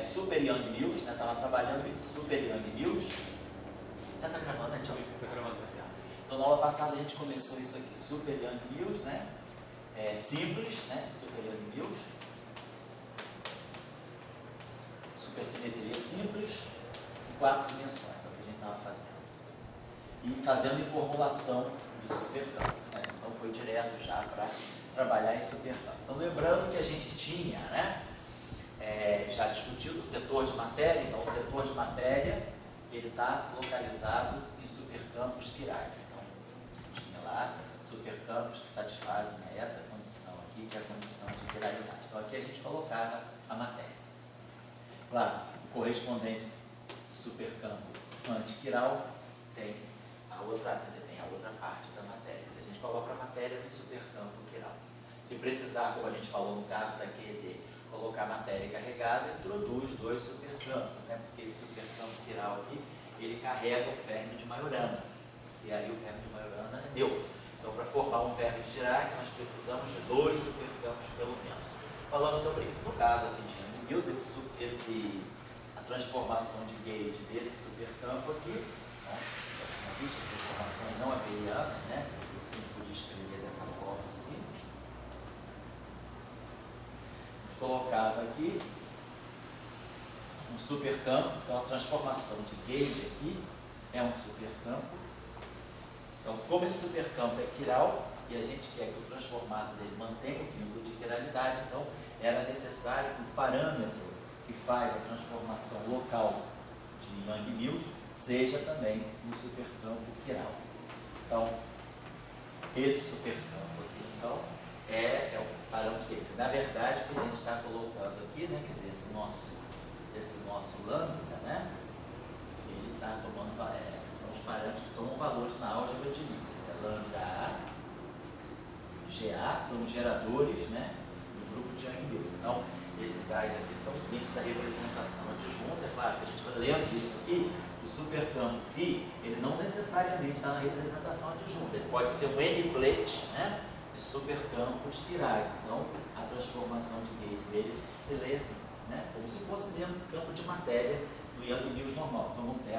Super Young News, né? Estava trabalhando em Super Young News. Já está gravando, né, Tiago? Está gravando. Então, na aula passada a gente começou isso aqui, Super Young News, né? Simples, né? Super Young News. Supersimetria simples, em 4 dimensões, é o que a gente estava fazendo. E fazendo em formulação de supercampo, né? Então, foi direto já para trabalhar em supercampo. Então, lembrando que a gente tinha, né? Já discutido o setor de matéria. Então, o setor de matéria ele está localizado em supercampos quirais. Então, tinha lá supercampos que satisfazem essa condição aqui, que é a condição de quiralidade. Então, aqui a gente colocava a matéria. Claro, o correspondente supercampo antiquiral tem a outra parte da matéria. A gente coloca a matéria no supercampo quiral. Se precisar, como a gente falou no caso da QED, colocar matéria carregada, introduz 2 supercampos, né? Porque esse supercampo quiral aqui, ele carrega o fermo de Majorana, e aí o fermo de Majorana é neutro. Então, para formar um fermo de Dirac, nós precisamos de 2 supercampos pelo menos. Falando sobre isso, no caso aqui de Young News, a transformação de gauge desse supercampo aqui, né? As transformações não abelianas, né? A gente podia escrever dessa forma assim. Colocado aqui um supercampo, então a transformação de gauge aqui é um supercampo. Então, como esse supercampo é quiral e a gente quer que o transformado dele mantenha o vínculo de quiralidade, então era necessário que o parâmetro que faz a transformação local de Young News seja também um supercampo quiral. Então, esse supercampo aqui, então, é o parâmetro dele. Na verdade, o que a gente está colocando aqui, né, quer dizer, esse nosso lambda, né, ele está tomando, são os parâmetros que tomam valores na álgebra de Liebniz. Lambda A, GA são os geradores, né, do grupo de Young News. Então, esses A's aqui são os índices da representação adjunta. É claro que a gente vai lendo isso aqui, o supercampo φ, ele não necessariamente está na representação adjunta. Ele pode ser um n-plet, né, de supercampos quirais. Então, a transformação de gauge dele se lê assim, né? Como se fosse dentro do campo de matéria do Young News normal. Então, vamos ter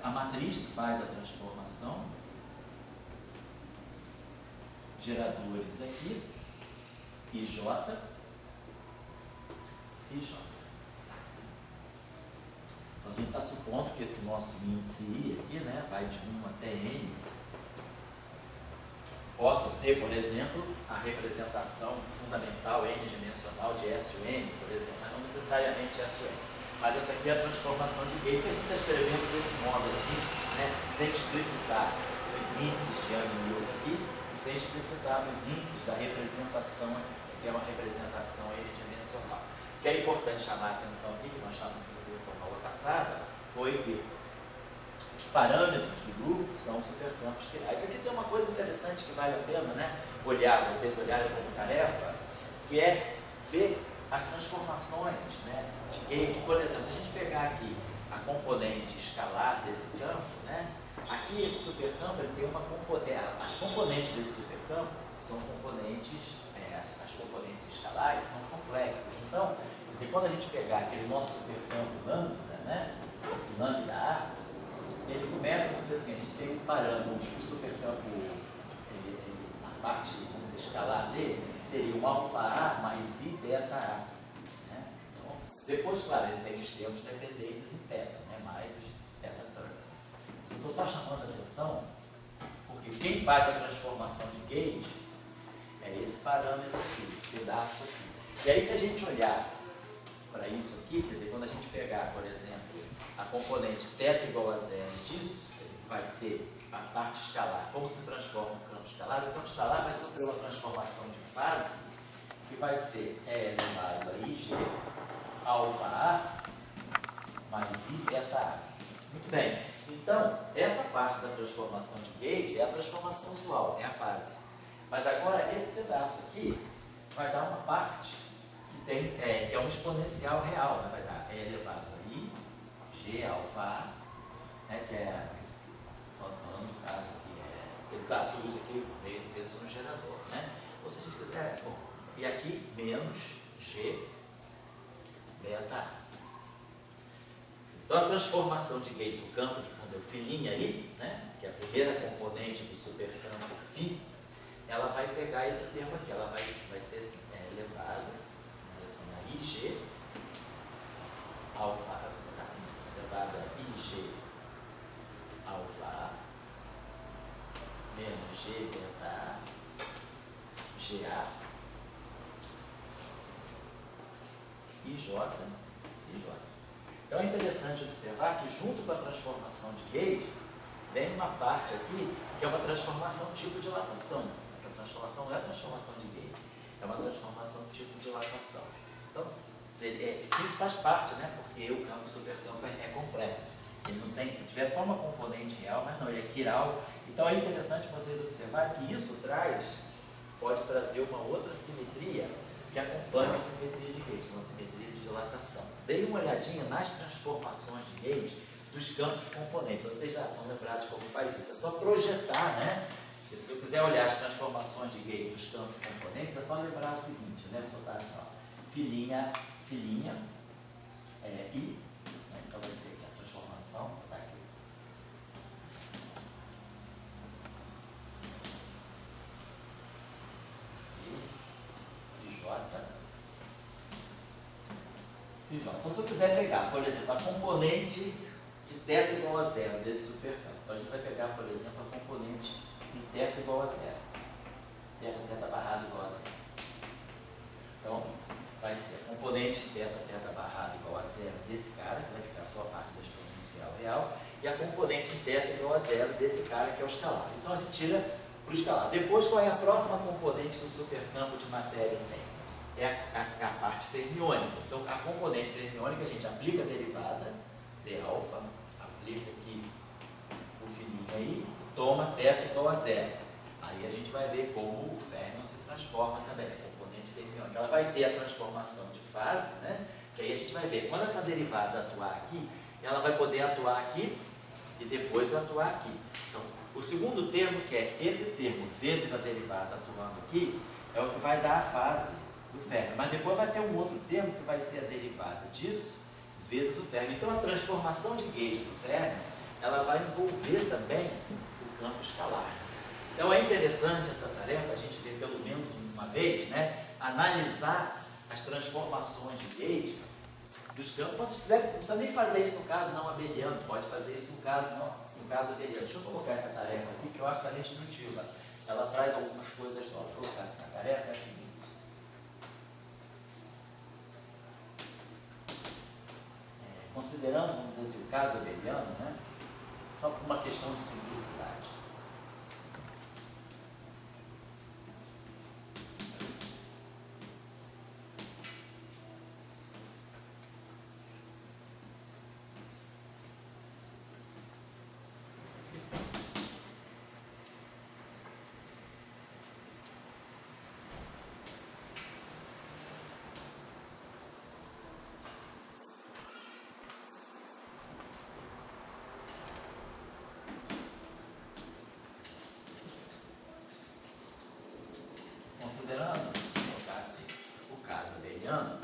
a matriz que faz a transformação, geradores aqui, IJ, IJ. Então, a gente está supondo que esse nosso índice I aqui, né, vai de 1 até N, possa ser, por exemplo, a representação fundamental n-dimensional de SUN, por exemplo, mas não necessariamente SUN. Mas essa aqui é a transformação de gauge, que a gente está escrevendo desse modo assim, né, sem explicitar os índices de Young News aqui, e sem explicitar os índices da representação, que é uma representação n-dimensional. O que é importante chamar a atenção aqui, que nós chamamos essa atenção na aula passada, foi que os parâmetros do grupo são supercampos quirais. Aqui tem uma coisa interessante que vale a pena, né, vocês olharem como tarefa, que é ver as transformações, né, de gauge. Por exemplo, se a gente pegar aqui a componente escalar desse campo, né, aqui esse supercampo ele tem uma componente, as componentes desse supercampo são componentes, as componentes escalares são complexas. Então, quer dizer, quando a gente pegar aquele nosso supercampo lambda, né, lambda A, ele começa, vamos dizer assim, a gente tem um parâmetro, o supercampo, a parte, vamos dizer, escalar dele, seria um alfa A mais I beta A. Né? Então, depois, claro, ele tem os termos dependentes em beta, né? Mais os beta terms. Eu estou só chamando a atenção, porque quem faz a transformação de gauge é esse parâmetro aqui, esse pedaço aqui. E aí, se a gente olhar para isso aqui, quer dizer, quando a gente pegar, por exemplo, a componente θ igual a zero disso, vai ser a parte escalar. Como se transforma o campo escalar? O campo escalar vai sofrer uma transformação de fase que vai ser E elevado a IG alfa A mais I beta A. Muito bem. Então, essa parte da transformação de gauge é a transformação usual, é a fase. Mas agora, esse pedaço aqui vai dar uma parte que tem, que é um exponencial real, né? Vai dar E elevado a I G alfa A, né, que é, falando no caso aqui, ele tá, usa aqui meio peso no gerador, né? Ou se a gente quiser, bom, e aqui menos G beta A. Então a transformação de gauge do campo, vamos dizer, o filinha aí, né, que é a primeira componente do supercampo φ, ela vai pegar esse termo aqui, ela vai ser assim, elevada assim, a IG alfa, assim, elevada a IG alfa A menos G beta A GA IJ IJ. Então é interessante observar que junto com a transformação de gauge, vem uma parte aqui que é uma transformação tipo de dilatação. Essa transformação não é transformação de gauge, é uma transformação tipo de dilatação. Então, isso faz parte, né? Porque o campo supercampo é complexo. Ele não tem, se tiver só uma componente real, mas não, ele é quiral. Então é interessante vocês observar que isso pode trazer uma outra simetria que acompanha a simetria de gauge, uma simetria de dilatação. Dei uma olhadinha nas transformações de gauge dos campos componentes. Vocês já estão lembrados de como faz isso. É só projetar, né? Se eu quiser olhar as transformações de gauge dos campos componentes, é só lembrar o seguinte, né? Vou botar assim, ó, filinha, I, né? Então vai ter aqui a transformação, vou botar aqui. I, J. Então se eu quiser pegar, por exemplo, a componente de θ igual a zero desse supercampo. Então a gente vai pegar, por exemplo, a componente de θ igual a zero. θ barrado igual a zero. Então, vai ser a componente θ barrado igual a zero desse cara, que vai ficar só a parte da exponencial real, e a componente θ igual a zero desse cara, que é o escalar. Então a gente tira para o escalar. Depois, qual é a próxima componente do supercampo de matéria tem? É a parte fermiônica. Então, a componente fermiônica, a gente aplica a derivada de alfa, aplica aqui o filinho aí, toma θ igual a zero. Aí a gente vai ver como o férmion se transforma também, a componente fermiônica. Ela vai ter a transformação de fase, né? Que aí a gente vai ver, quando essa derivada atuar aqui, ela vai poder atuar aqui e depois atuar aqui. Então, o segundo termo, que é esse termo vezes a derivada atuando aqui, é o que vai dar a fase do férmion. Mas depois vai ter um outro termo que vai ser a derivada disso vezes o férmion. Então a transformação de gauge do férmion, ela vai envolver também o campo escalar. Então é interessante essa tarefa, a gente ver pelo menos uma vez, né, analisar as transformações de gauge dos campos. Se quiser, não precisa nem fazer isso no caso não abeliano, pode fazer isso no caso abeliano. Deixa eu colocar essa tarefa aqui, que eu acho que ela é instrutiva. Ela traz algumas coisas novas. Vou colocar essa tarefa, é a seguinte. Considerando, vamos dizer assim, o caso abeliano, né, só por uma questão de simplicidade. Considerando, se colocasse o caso abeliano,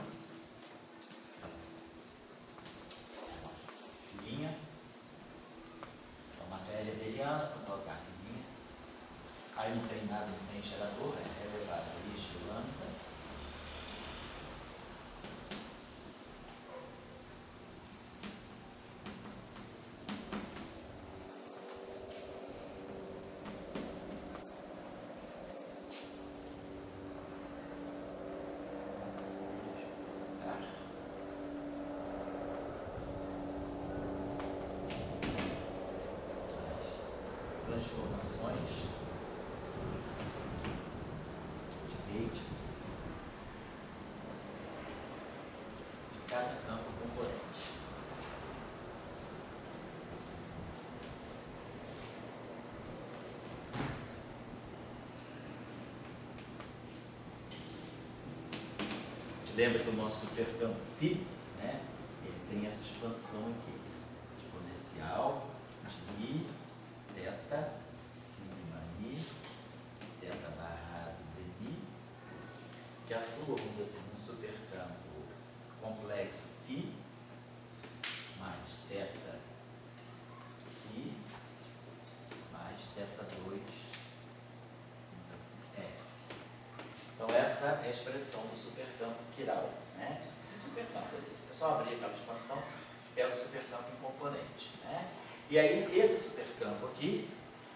filinha, então matéria abeliana, vou colocar filinha, aí não tem nada, não tem gerador, é elevado a lixo de lambda, transformações de gauge de cada campo componente. A gente lembra que o nosso supercampo φ, né, ele tem essa expansão aqui, exponencial de I, θ, sigma I, θ barrado de I, que atua, vamos dizer assim, um supercampo complexo φ, mais θ essa é a expressão do supercampo quiral, né? Supercampo, é só abrir aquela expansão, pega o supercampo em componente, né? E aí esse supercampo aqui,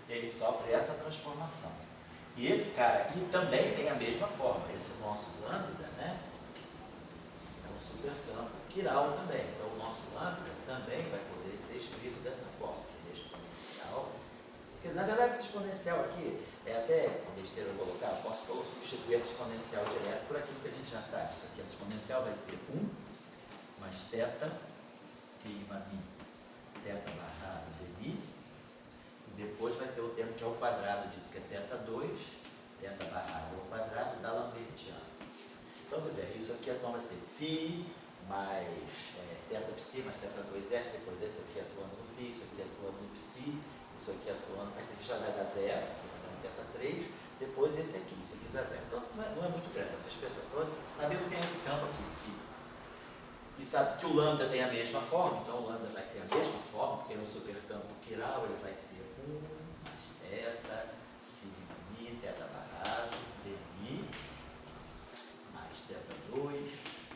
ele sofre essa transformação. E esse cara aqui também tem a mesma forma, esse nosso lambda, né? É um supercampo quiral também. Então o nosso lambda também vai poder ser escrito dessa forma, exponencial. Porque na verdade esse exponencial aqui é até besteira eu colocar, posso substituir esse exponencial direto por aquilo que a gente já sabe. Isso aqui, esse exponencial vai ser 1 mais θ sigma mi, θ barrado de mi, e depois vai ter o termo que é o quadrado disso, que é θ2, θ barrado ao quadrado da lambertiana. Então, quer dizer, isso aqui então vai ser φ mais θ psi mais θ2f, depois esse aqui atuando no φ, isso aqui atuando no psi, isso aqui atuando, esse aqui já vai dar zero, θ3, depois esse aqui, isso aqui dá zero. Então não é muito grande essa expressão. Então, sabendo que tem esse campo aqui, φ, e sabe que o lambda tem a mesma forma, então o lambda vai ter a mesma forma, porque no supercampo quiral ele vai ser 1 mais θ sigma mi, θ barrado de mi, mais θ2,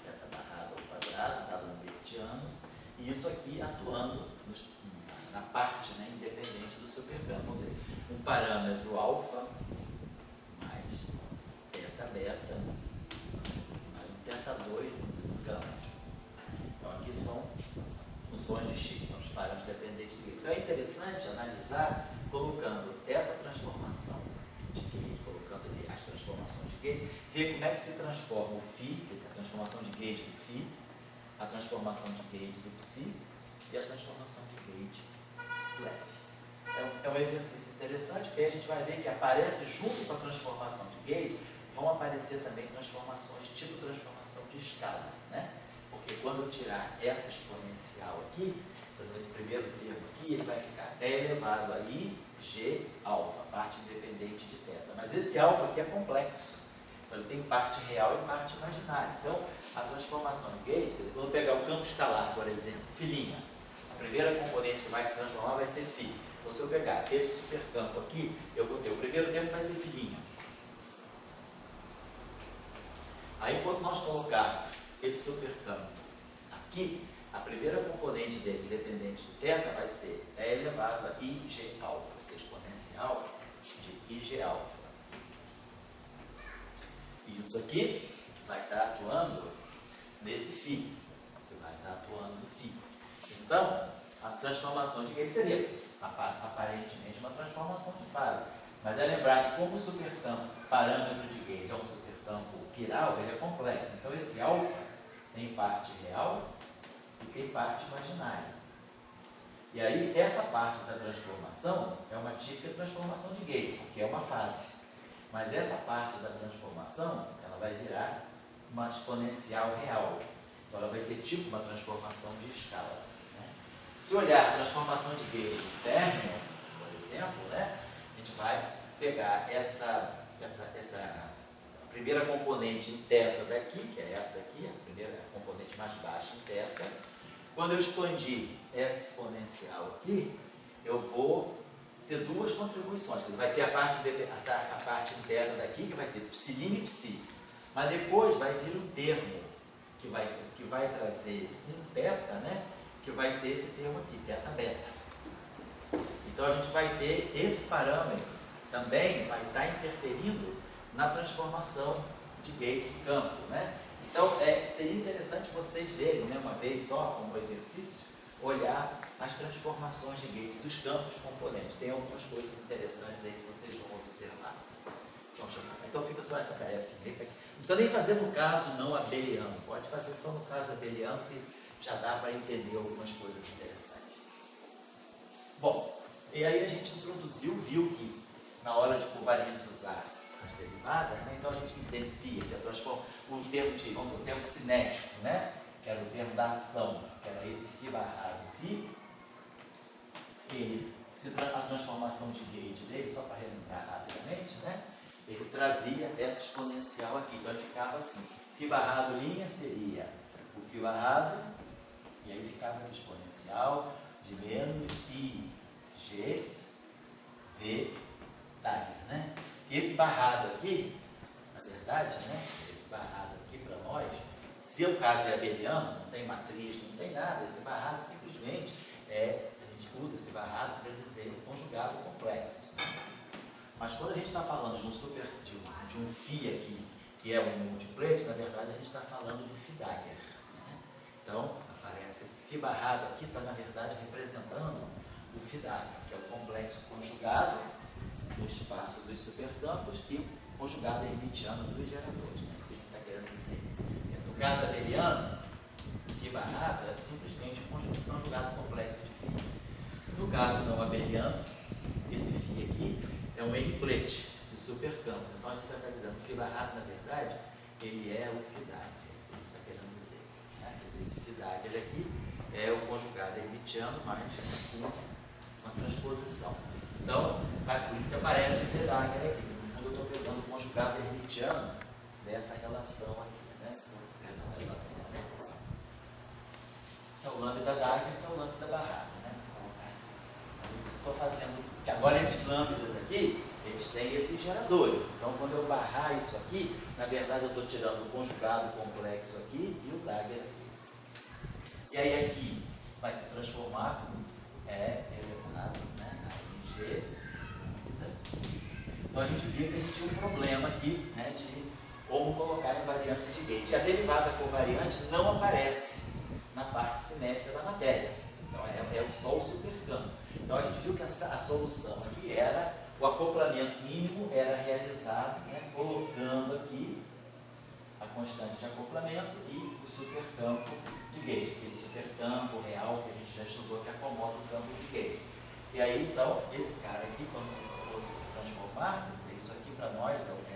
θ barrado ao quadrado, da lambertiano, e isso aqui atuando na parte, né, independente do supercampo. Vamos dizer, um parâmetro alfa mais θ beta mais um θ2 gama. Então aqui são funções de x, são os parâmetros dependentes de gauge. Então é interessante analisar colocando essa transformação de gauge, colocando ali as transformações de gauge, ver como é que se transforma o φ, quer dizer, a transformação de gauge do φ, a transformação de gauge do psi e a transformação de gauge do f. É um exercício interessante, porque aí a gente vai ver que aparece junto com a transformação de gauge, vão aparecer também transformações, tipo transformação de escala, né? Porque quando eu tirar essa exponencial aqui, então esse primeiro termo aqui, ele vai ficar elevado a IG alfa, parte independente de θ. Mas esse alfa aqui é complexo. Então ele tem parte real e parte imaginária. Então a transformação de gauge, quer dizer, quando eu pegar o campo escalar, por exemplo, filinha, a primeira componente que vai se transformar vai ser φ. Então se eu pegar esse supercampo aqui, eu vou ter o primeiro termo vai ser filinha. Aí quando nós colocarmos esse supercampo aqui, a primeira componente dele, dependente de θ, vai ser E elevado a IG alfa, exponencial de IG alfa. E isso aqui vai estar atuando nesse φ, que vai estar atuando no φ. Então, a transformação de gauge seria aparentemente uma transformação de fase. Mas é lembrar que como o supercampo parâmetro de gauge é um supercampo quiral, ele é complexo. Então esse alfa tem parte real e tem parte imaginária. E aí essa parte da transformação é uma típica transformação de gauge, que é uma fase. Mas essa parte da transformação, ela vai virar uma exponencial real. Então ela vai ser tipo uma transformação de escala, né? Se olhar a transformação de gauge de Fermion, por exemplo, né, a gente vai pegar essa primeira componente em θ daqui, que é essa aqui, a primeira componente mais baixa em θ. Quando eu expandir essa exponencial aqui, eu vou ter duas contribuições. Vai ter a parte em θ daqui, que vai ser psilin e psi. Mas depois vai vir um termo que vai trazer um θ, né, que vai ser esse termo aqui, θ beta. Então a gente vai ter esse parâmetro também vai estar interferindo na transformação de gauge de campo, né? Então seria interessante vocês verem, né, uma vez só, como exercício, olhar as transformações de gauge dos campos componentes. Tem algumas coisas interessantes aí que vocês vão observar. Então fica só essa tarefa. Não precisa nem fazer no caso não abeliano, pode fazer só no caso abeliano, que já dá para entender algumas coisas interessantes. Bom, e aí a gente introduziu, viu que na hora de covariantizar as derivadas, né, então a gente via que transforma o termo cinético, né, que era o termo da ação, que era esse φ barrado φ, a transformação de gauge dele, só para relembrar rapidamente, né, ele trazia essa exponencial aqui, então ele ficava assim, φ barrado linha seria o φ barrado, e aí ficava o exponencial de menos I, G, V, Dagger, né? E esse barrado aqui, verdade, né? Esse barrado aqui para nós, se o caso é abeliano, não tem matriz, não tem nada, esse barrado simplesmente a gente usa esse barrado para dizer conjugado complexo. Mas quando a gente está falando de um Φ aqui, que é um multiplex, na verdade a gente está falando de Φ Dagger. Né? Então, aparece esse Φ barrado aqui, está na verdade representando o Φ Dagger, que é o complexo conjugado do espaço dos supercampos e conjugado hermitiano dos geradores. Né? Isso que a gente está querendo dizer. No caso abeliano, Φ barrado é simplesmente um conjugado complexo de Φ. No caso não abeliano, esse Φ aqui é um N-plete de supercampos. Então a gente vai estar dizendo que o Φ barrado, na verdade, ele é o Φ Dagger. É isso que a gente está querendo dizer. Né? Quer dizer, esse Φ Dagger aqui é o conjugado hermitiano mais uma transposição. Então, por isso que aparece o Φ Dagger aqui. No fundo, eu estou pegando o conjugado hermitiano dessa relação aqui. Né? É o lambda Dagger, que é o lambda barrado. Né? Vou colocar assim. É isso que eu estou fazendo. Porque agora esses lambdas aqui, eles têm esses geradores. Então, quando eu barrar isso aqui, na verdade eu estou tirando o conjugado complexo aqui e o Dagger aqui. E aí aqui vai se transformar elevado, né? A G. Então a gente viu que a gente tinha um problema aqui, né, de como colocar invariância de gate. A derivada covariante não aparece na parte simétrica da matéria. Então é só o supercampo. Então a gente viu que a solução aqui era, o acoplamento mínimo era realizado, né, colocando aqui a constante de acoplamento e o supercampo de gate, aquele supercampo real que a gente já estudou que acomoda o campo de gate. E aí então, esse cara aqui, quando se fosse se transformar, quer dizer, isso aqui para nós é o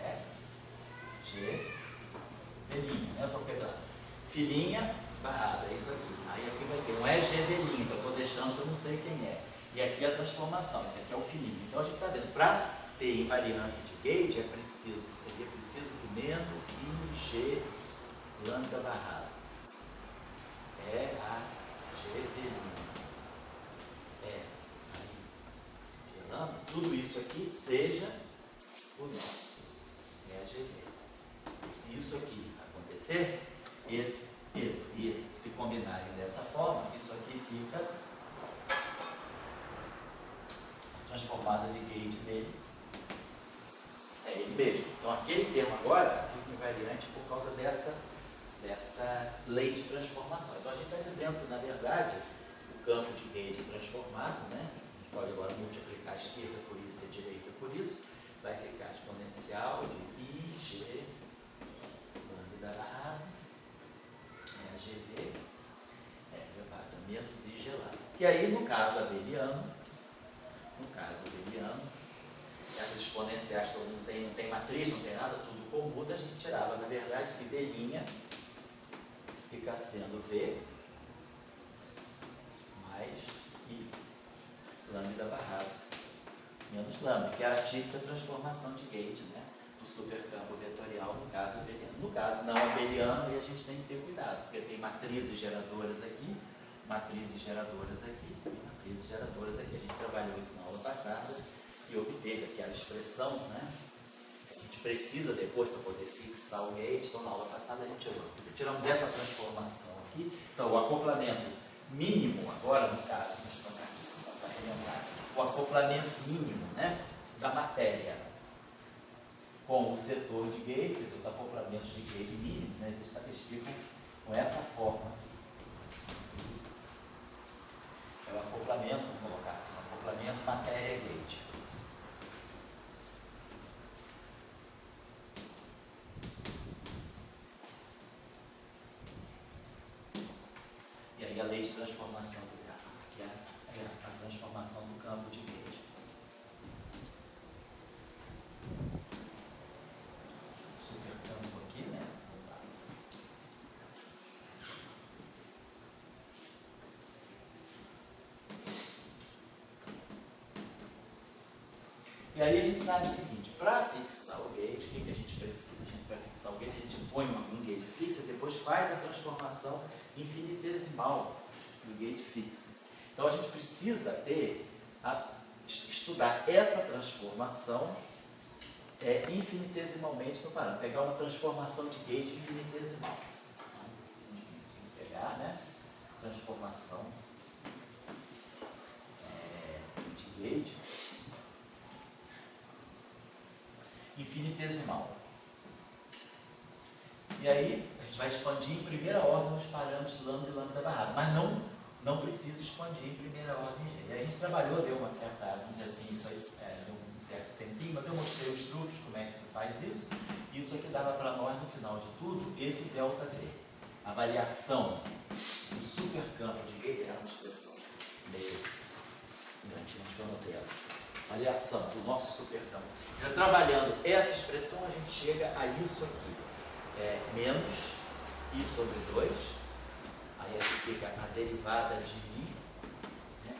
G, velhinha, né? Eu estou pegando filhinha barrada, é isso aqui. Aí aqui vai ter um G velhinha, que eu estou deixando que eu não sei quem é. E aqui a transformação, isso aqui é o filhinho. Então a gente está vendo, para ter invariância de gate seria preciso que menos IG lambda barrado. É a G velhinha. Aí, tudo isso aqui seja o nosso GV. E se isso aqui acontecer, esse se combinarem dessa forma, isso aqui fica transformada de gate dele. É ele mesmo. Então aquele termo agora fica invariante por causa dessa lei de transformação. Então a gente está dizendo que, na verdade, o campo de gate transformado, né? A gente pode agora multiplicar a esquerda por isso e a direita por isso, vai ficar exponencial de IG lambda barrado, GV, elevado a menos IG lá. E aí, no caso abeliano, essas exponenciais todo mundo não tem matriz, não tem nada, tudo comuta, a gente tirava, na verdade, que velhinha fica sendo V mais I lambda barrado menos lambda, que era a típica transformação de gate, né, do supercampo vetorial, no caso abeliano. No caso não abeliano, aí a gente tem que ter cuidado, porque tem matrizes geradoras aqui, matrizes geradoras aqui, e matrizes geradoras aqui. A gente trabalhou isso na aula passada e obteve aquela expressão, né, que a gente precisa depois para poder fixar o gate. Então, na aula passada a gente tiramos essa transformação aqui. Então, o acoplamento mínimo, agora no caso, para relembrar, o acoplamento mínimo, né, da matéria com o setor de gates, os acoplamentos de gate mínimo, né, eles ficam com essa forma. É o acoplamento, vamos colocar assim, o acoplamento matéria-gate. E aí a lei de transformação do campo, que é a transformação do campo de gate. Supercampo aqui, né? E aí a gente sabe o seguinte, para fixar o gate, o que a gente precisa? Para fixar o gate, a gente põe um gate fixo e depois faz a transformação infinitesimal do gate fixo. Então a gente precisa estudar essa transformação infinitesimalmente no parâmetro. Pegar uma transformação de gauge infinitesimal. Pegar, né? Transformação de gauge infinitesimal. E aí, a gente vai expandir em primeira ordem os parâmetros lambda e lambda barrado, mas não precisa expandir em primeira ordem G. E aí a gente trabalhou, deu uma certa, assim, isso aí deu um certo tempinho, mas eu mostrei os truques, como é que se faz isso, e isso aqui dava para nós, no final de tudo, esse delta V. A variação do supercampo de Gauge, era uma expressão meio grande, acho que eu anotei ela. Variação do nosso supercampo. Já trabalhando essa expressão, a gente chega a isso aqui. Menos I sobre 2, aí aqui fica a derivada de I, né?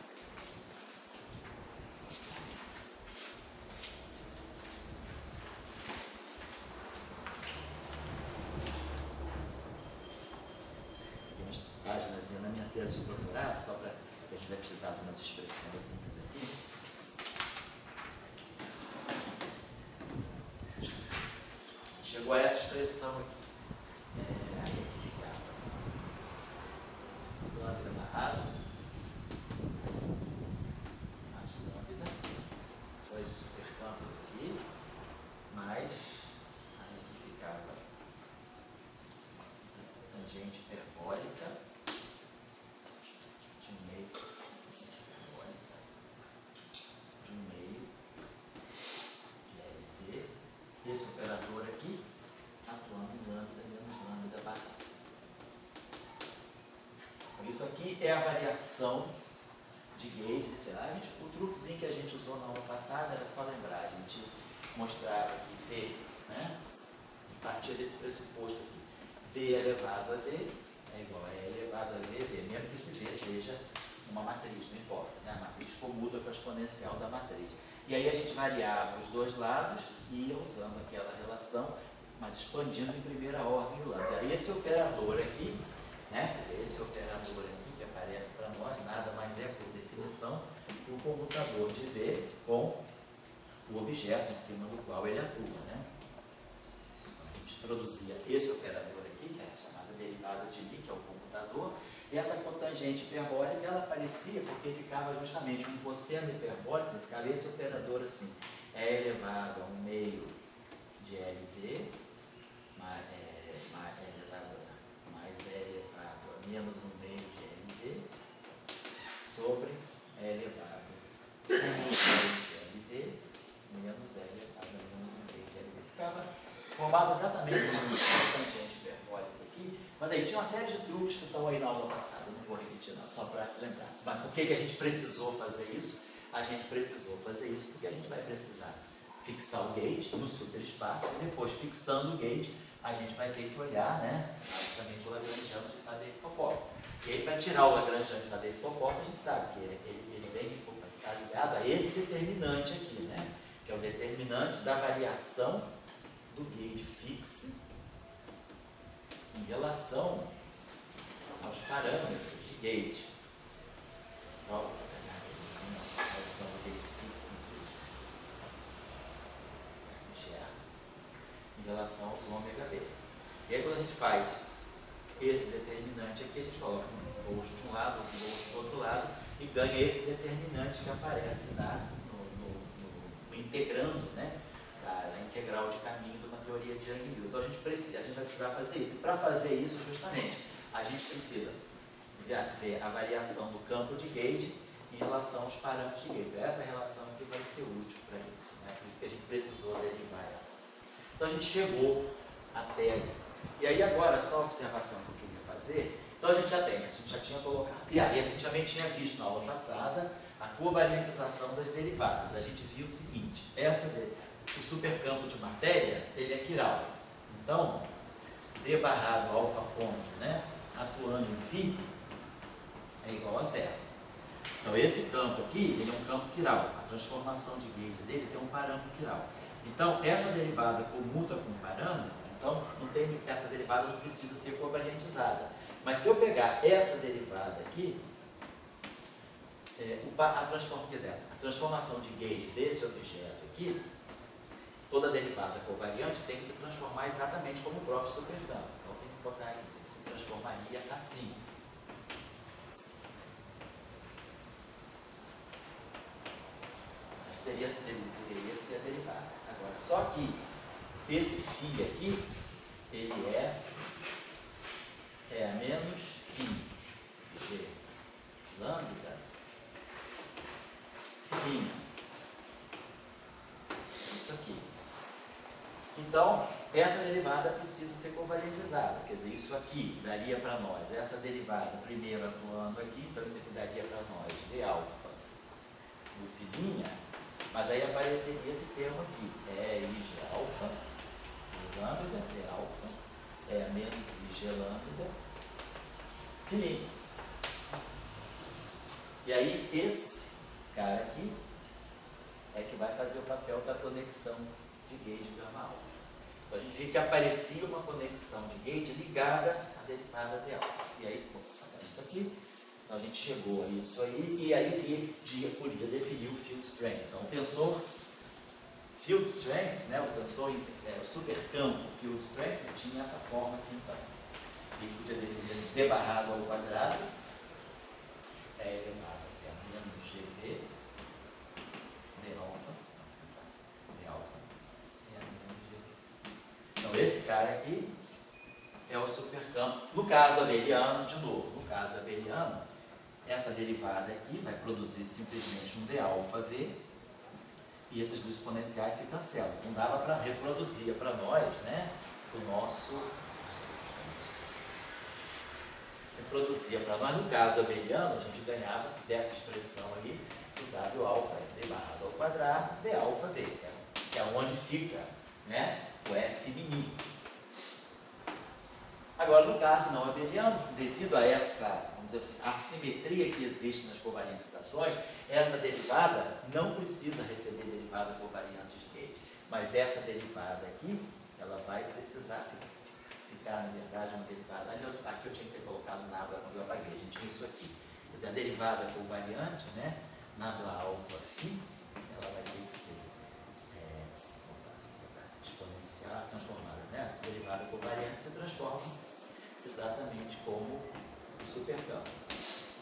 Tem umas páginas na minha tese de doutorado, só para que a gente vai precisar de umas expressões aqui. Chegou a essa expressão aqui. Aí aqui ficava lambda barrado, mais lambda, são esses supercampos aqui, mais aí aqui ficava tangente hiperbólica de um meio hiperbólica de um meio de LT, esse operador aqui atuando em lambda menos lambda barrado. Então, isso aqui é a variação de gauge, sei lá, o truquezinho que a gente usou na aula passada era só lembrar, a gente mostrava que V, né, a partir desse pressuposto aqui, V elevado a V é igual a E elevado a V, mesmo que esse V seja uma matriz, não importa, né, a matriz comuta com a exponencial da matriz. E aí a gente variava os dois lados e ia usando aquela relação, mas expandindo em primeira ordem o lambda. E esse operador aqui, né, esse operador aqui que aparece para nós, nada mais é, por definição, que o comutador de V com o objeto em cima do qual ele atua, né? A gente introduzia esse operador aqui, que é a chamada derivada de I, que é o comutador, e essa cotangente hiperbólica, ela aparecia porque ficava justamente um cosseno hiperbólico, ficava esse operador assim, é elevado a 1/2 de LV, mais é elevado a menos 1/2 de LV, sobre é elevado a 1/2 de LV, menos é elevado a menos 1/2 de LV. Formava exatamente uma tangente hiperbólica aqui, mas aí tinha uma série de truques que estão aí na aula passada, não vou repetir não, só para lembrar. Mas por que a gente precisou fazer isso? A gente precisou fazer isso porque a gente vai precisar fixar o gauge no superespaço e depois, fixando o gauge, a gente vai ter que olhar, né, basicamente o Lagrangiano de Faddeev-Popov. E aí, para tirar o Lagrangiano de Faddeev-Popov, a gente sabe que ele vem está ligado a esse determinante aqui, né, que é o determinante da variação do gauge fixe em relação aos parâmetros de gauge. Então, a variação do gauge fixe em relação aos ômega B. E aí, quando a gente faz esse determinante aqui, a gente coloca um bolso de um lado, um bolso do outro lado e ganha esse determinante que aparece no integrando, né, da integral de caminho de uma teoria de Yang-Mills. Então a gente vai precisar fazer isso. Para fazer isso, justamente, a gente precisa ver a variação do campo de gauge em relação aos parâmetros de gauge. Essa relação aqui vai ser útil para isso, né? Por isso que a gente precisou derivar ela. Então a gente chegou até aí. E aí agora, só a observação que eu queria fazer, então a gente já tinha colocado, e aí a gente também tinha visto na aula passada a covariantização das derivadas. A gente viu o seguinte, o supercampo de matéria, ele é quiral. Então, D barrado alfa ponto, né, atuando em φ, é igual a zero. Então esse campo aqui, ele é um campo quiral. A transformação de gauge dele tem um parâmetro quiral. Então, essa derivada comuta com o parâmetro, então essa derivada não precisa ser covariantizada. Mas se eu pegar essa derivada aqui, a transformação de gauge desse objeto aqui, toda derivada covariante tem que se transformar exatamente como o próprio supercampo. Então tem que botar aqui, se transformaria assim. Deveria ser a derivada. Agora, só que esse φ aqui, ele é a menos φ de lambda φ. Isso aqui. Então, essa derivada precisa ser covariantizada. Quer dizer, isso aqui daria para nós, essa derivada primeiro atuando aqui, então isso aqui daria para nós de alfa do filinha, mas aí apareceria esse termo aqui, I de alfa, de lambda, de alfa, menos I de lambda, filinha. E aí esse cara aqui é que vai fazer o papel da conexão de gauge gama alfa. Então a gente vê que aparecia uma conexão de gauge ligada à derivada de alfa. E aí, isso aqui, então a gente chegou a isso aí, e aí podia definir o field strength. Então o tensor field strength, né, o tensor, o supercampo field strength, tinha essa forma aqui então. Ele podia definir d barrado ao quadrado, elevado a menos GV, de alfa, então esse cara aqui é o supercampo. No caso abeliano, de novo, no caso abeliano, essa derivada aqui vai produzir simplesmente um d alfa v, e esses dois exponenciais se cancelam. Não dava para reproduzir para nós, né, o nosso... Reproduzia para nós, no caso abeliano, a gente ganhava dessa expressão ali, o W alfa é d barrado ao quadrado, d alfa v, que é onde fica, né, o F mini. Agora, no caso não abeliano, devido a essa, vamos dizer assim, assimetria que existe nas covariantizações, essa derivada não precisa receber derivada covariante de gauge, mas essa derivada aqui, ela vai precisar ficar, na verdade, uma derivada. Aqui eu tinha que ter colocado nada quando eu apaguei, a gente tinha isso aqui. Quer dizer, a derivada covariante, né, nada alfa φ, ela vai ter que ser exponencial, transformada, né? A derivada covariante se transforma exatamente como o supercampo.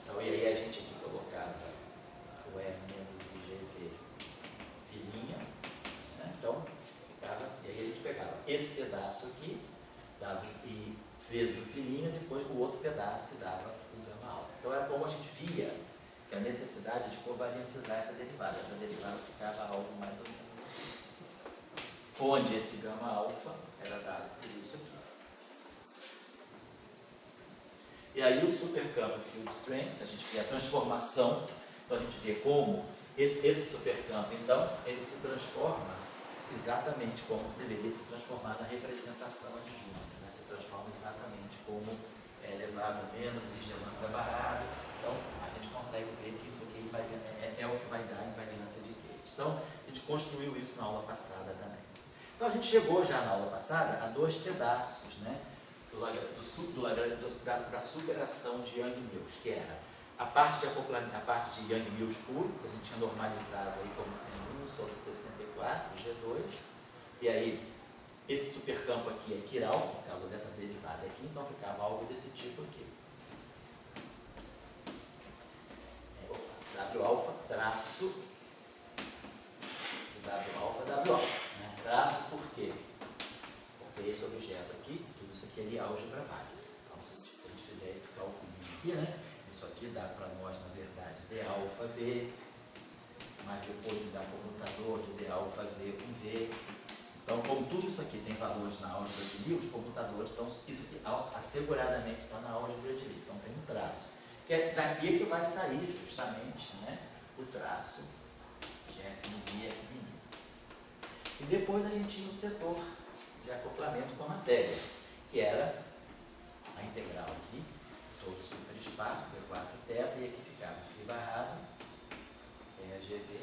Então, e aí a gente aqui colocava o R menos IGV filinha, né? Então, ficava assim. E aí a gente pegava esse pedaço aqui, dava e vezes o filinha, depois o outro pedaço que dava o gama alfa. Então, era como a gente via que a necessidade de covariantizar essa derivada. Essa derivada ficava algo mais ou menos assim. Onde esse gama alfa era dado por isso aqui. E aí o supercampo field strength, a gente vê a transformação, então a gente vê como esse supercampo, então, ele se transforma exatamente como deveria se transformar na representação adjunta, né? Se transforma exatamente como elevado a menos e gelando barrado. Então, a gente consegue ver que isso aqui é o que vai dar a invariância de gauge. Então, a gente construiu isso na aula passada também. Então, a gente chegou já na aula passada a dois pedaços, né, da superação de Yang-Mills, que era a parte de acoplamento, a parte de Yang-Mills puro, que a gente tinha normalizado aí como sendo 1 sobre 64, G2, e aí esse supercampo aqui é quiral, por causa dessa derivada aqui, então ficava algo desse tipo aqui. W alfa traço W alfa, W alfa. Né? Traço por quê? Porque esse objeto aqui, tudo isso aqui é álgebra válida. Então, se a gente fizer esse cálculo aqui, né? Isso aqui dá para nós, na verdade, d alfa V, mas depois me dá comutador de d alfa V com V. Então, como tudo isso aqui tem valores na álgebra de Lie, os comutadores estão, isso aqui asseguradamente está na álgebra de Lie. Então, tem um traço. Que é daqui que vai sair justamente, né, o traço de F e F mini. E depois a gente tinha o setor de acoplamento com a matéria, que era a integral aqui, todo o superespaço, D4 θ, e aqui ficava φ barrado, GV.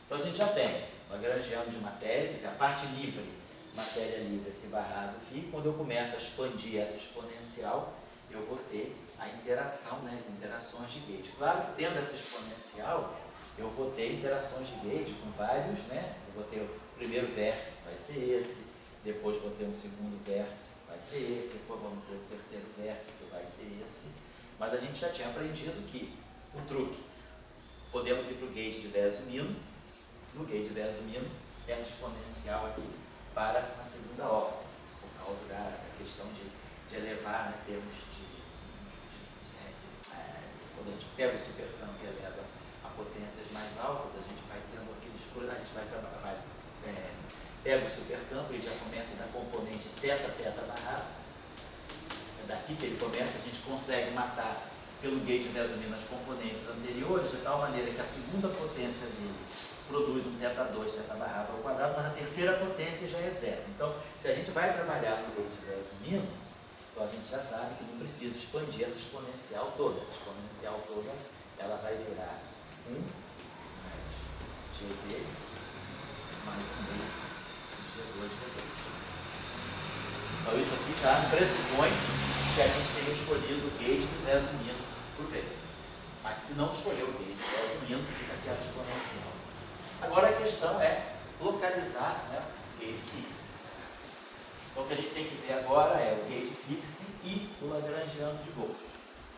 Então a gente já tem Lagrangiano de matéria, quer dizer, a parte livre, matéria livre, φ barrado, φ. Quando eu começo a expandir essa exponencial, eu vou ter a interação, né, as interações de gauge. Claro que tendo essa exponencial, eu vou ter interações de gate com vários, né? Eu vou ter o primeiro vértice, vai ser esse, depois vou ter um segundo vértice, vai ser esse, depois vamos ter o terceiro vértice, que vai ser esse. Mas a gente já tinha aprendido que o truque, podemos ir para o gate de Versumino, no gate de Versumino, essa exponencial aqui para a segunda ordem, por causa da questão de elevar, né, termos quando a gente pega o supercampo e eleva a potências mais altas, a gente vai tendo aqueles coisas, a gente pega o supercampo e já começa da componente teta barrado. É daqui que ele começa, a gente consegue matar pelo gate Versumino as componentes anteriores, de tal maneira que a segunda potência dele produz um θ2, θ barrado ao quadrado, mas a terceira potência já é zero. Então, se a gente vai trabalhar no gate Versumino, então a gente já sabe que não precisa expandir essa exponencial toda. Essa exponencial toda, ela vai virar 1 mais GD mais 1 G2 V2. Então isso aqui já pressupõe que a gente tenha escolhido o gate do Versumino por V. Mas se não escolher o gate do Versumino, fica aqui a exponencial. Agora a questão é localizar, né, o gate fixe. Então o que a gente tem que ver agora é o gate fixe e o lagrangiano de Gauss.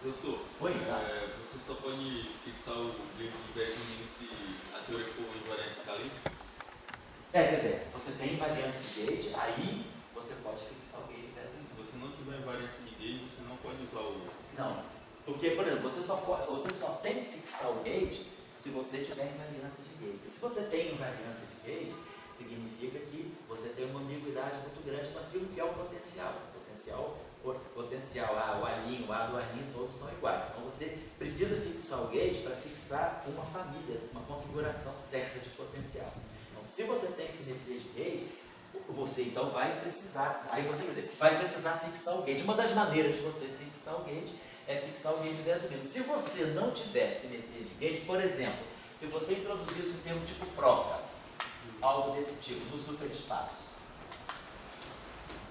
Professor, você só pode fixar o gate de Versumino se a teoria for invariante ali? Quer dizer, você tem invariância de gate, aí você pode fixar o gate de Versumino. Se você não tiver invariância de gate, você não pode usar o... Não, porque, por exemplo, você só tem que fixar o gate se você tiver invariância de gate. Se você tem invariância de gate, significa que você tem uma ambiguidade muito grande naquilo que é o potencial. Potencial A, o alinho, o A do alinho, todos são iguais. Então você precisa fixar o gate para fixar uma família, uma configuração certa de potencial. Então, se você tem simetria de gate, você então vai precisar, vai precisar fixar o gate. Uma das maneiras de você fixar o gate é fixar o gate de Versumino. Se você não tiver simetria de gate, por exemplo, se você introduzisse um termo tipo proca, algo desse tipo, no superespaço,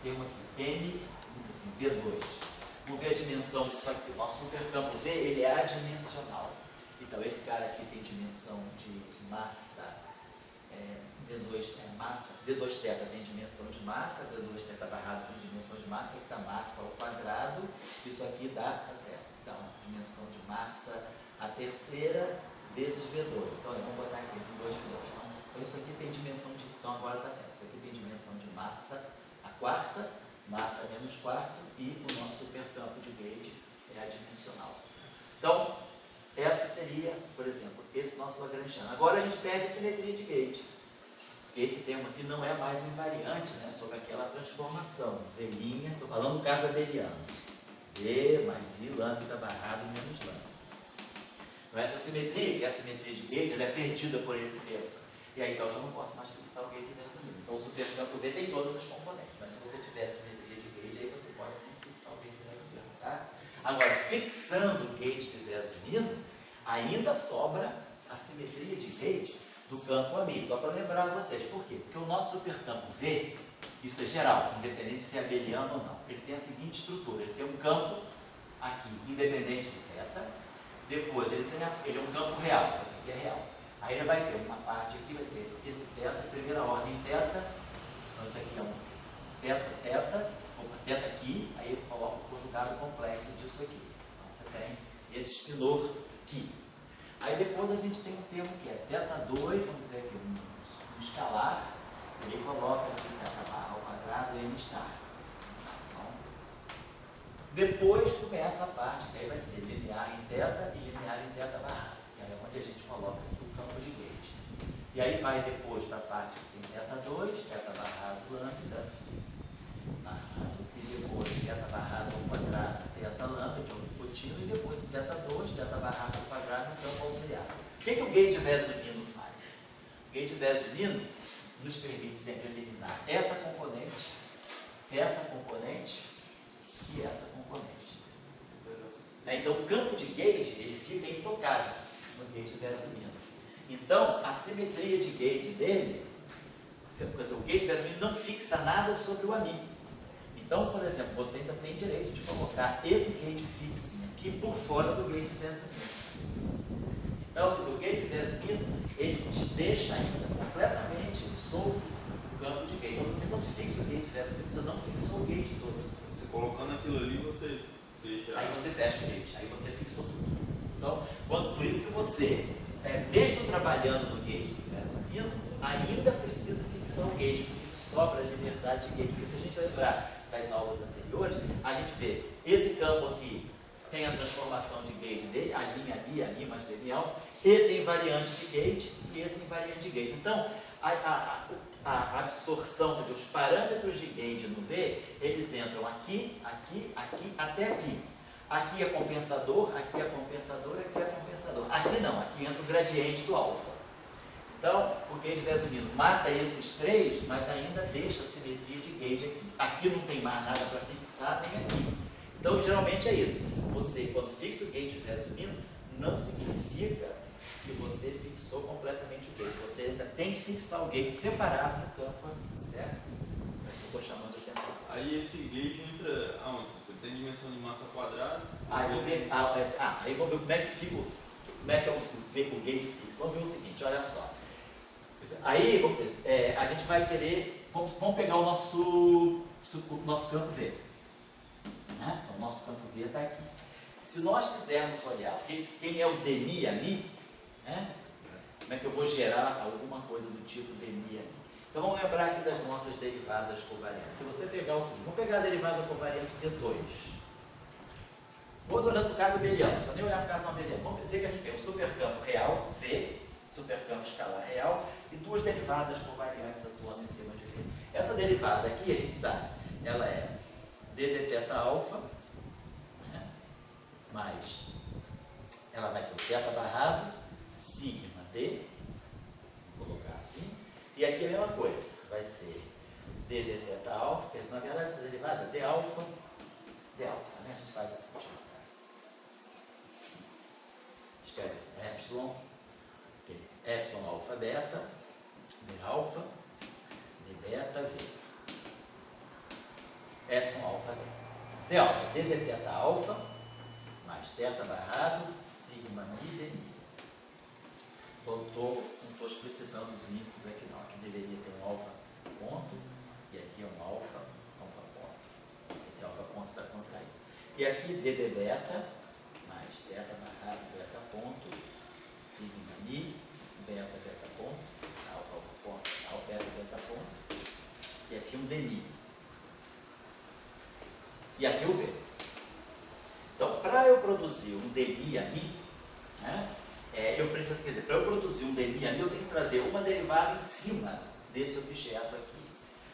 termo aqui, N, vamos dizer assim, V2. Vamos ver a dimensão disso aqui. O nosso supercampo V, ele é adimensional. Então, esse cara aqui tem dimensão de massa, V2 é massa, V2 θ tem dimensão de massa, V2 θ barrado tem dimensão de massa, que dá massa ao quadrado, isso aqui dá a zero. Então, dimensão de massa a terceira vezes V2. Então, vamos botar aqui, 2 V2. Então, isso aqui tem dimensão de, então agora está certo, isso aqui tem dimensão de massa a quarta, massa menos quarto, e o nosso supercampo de gauge é adimensional. Então, essa seria, por exemplo, esse nosso lagrangiano. Agora a gente perde a simetria de gauge. Esse termo aqui não é mais invariante, né, sobre aquela transformação. V', estou falando no caso abeliano. V mais I lambda barrado menos lambda. Então essa simetria, que é a simetria de gauge, ela é perdida por esse termo. E aí então eu já não posso mais fixar o gauge de Versumino. Então o supercampo V tem todas as componentes. Mas se você tiver simetria de gauge, aí você pode sim fixar o gauge de Versumino. Tá? Agora, fixando o gauge de Versumino, ainda sobra a simetria de gauge do campo AMI, só para lembrar vocês. Por quê? Porque o nosso supercampo V, isso é geral, independente se é abeliano ou não, ele tem a seguinte estrutura, ele tem um campo aqui, independente de θ, depois ele é um campo real, esse aqui é real. Aí ele vai ter uma parte aqui, vai ter esse θ, primeira ordem θ, então isso aqui é um θ aqui, aí eu coloco o conjugado complexo disso aqui. Então você tem esse espinor aqui. Aí depois a gente tem um termo que é θ2, vamos dizer aqui, um escalar, ele coloca aqui θ barra ao quadrado e N star. Então, depois começa a parte que aí vai ser linear em θ e linear em θ barra, que é onde a gente coloca aqui o campo de gauge. E aí vai depois para a parte que tem θ2, θ barrado lambda, e depois θ barrado ao quadrado, θ lambda, que é o contínuo, e depois θ2, θ barrado ao quadrado, campo auxiliar. O que o gauge Versumino faz? O gauge Versumino nos permite sempre eliminar essa componente e essa componente. Então o campo de gauge ele fica intocável no gauge Versumino. Então a simetria de gauge dele, o gauge Versumino não fixa nada sobre o AMI. Então, por exemplo, você ainda tem direito de colocar esse gauge fixing aqui por fora do gauge Versumino. Então, o gate versus mino, ele te deixa ainda completamente solto o campo de gate. Então, você não fixa o gate versus mino, você não fixou o gate todo. Você colocando aquilo ali, você fecha. Aí você fecha o gate, aí você fixou tudo. Então, por isso que você, mesmo trabalhando no gate versus mino, ainda precisa fixar o gate, porque sobra liberdade de gate. Porque se a gente lembrar das aulas anteriores, a gente vê esse campo aqui tem a transformação de gate dele, a linha ali mais dele alfa, esse é invariante de gate e esse é invariante de gate. Então, a absorção, quer dizer, os parâmetros de gate no V, eles entram aqui, aqui, aqui, até aqui. Aqui é compensador, aqui é compensador, aqui é compensador. Aqui não, aqui entra o gradiente do alfa. Então, o gate versus mino mata esses três, mas ainda deixa a simetria de gate aqui. Aqui não tem mais nada para fixar, nem aqui. Então, geralmente é isso. Você, quando fixa o gate versus mino, não significa que você fixou completamente o gate. Você ainda tem que fixar o gate separado no campo, certo? Estou chamando a atenção. Aí esse gate entra aonde? Você tem dimensão de massa quadrada? Aí vamos ver como é que fica, como é que é o gate fixo. Vamos ver o seguinte, olha só. Aí, vamos dizer, a gente vai querer, vamos pegar o nosso campo V. Né? Então, o nosso campo V está aqui. Se nós quisermos olhar quem é o DMI ali, né? Como é que eu vou gerar alguma coisa do tipo DMI ali? Então vamos lembrar aqui das nossas derivadas covariantes. Se você pegar o seguinte, vamos pegar a derivada covariante D2. Vou olhando para o caso abeliano, não precisa nem olhar para o caso abeliano. Vamos dizer que a gente tem um supercampo real, V, supercampo escalar real, e duas derivadas covariantes atuando em cima de V. Essa derivada aqui, a gente sabe, ela é d de θ alfa, né? Mais, ela vai ter o θ barrado, sigma d, vou colocar assim, e aqui a mesma coisa, vai ser d de θ alfa, que na verdade essa derivada é d alfa, né? A gente faz assim, escreve assim, epsilon, epsilon alfa beta, d alfa, d beta, v. Epsilon alfa v. D alfa, d de θ alfa, mais θ barrado, sigma mi d mi. Não estou explicitando os índices aqui não. Aqui deveria ter um alfa ponto, e aqui é um alfa ponto. Esse alfa ponto está contraído. E aqui d de beta, mais θ barrado, beta ponto, sigma mi, beta ponto, alfa ponto, beta ponto, e aqui um d mi. E aqui o V. Então, para eu produzir um DMI ali, né, eu preciso, quer dizer, para eu produzir um DMI ali, eu tenho que trazer uma derivada em cima desse objeto aqui.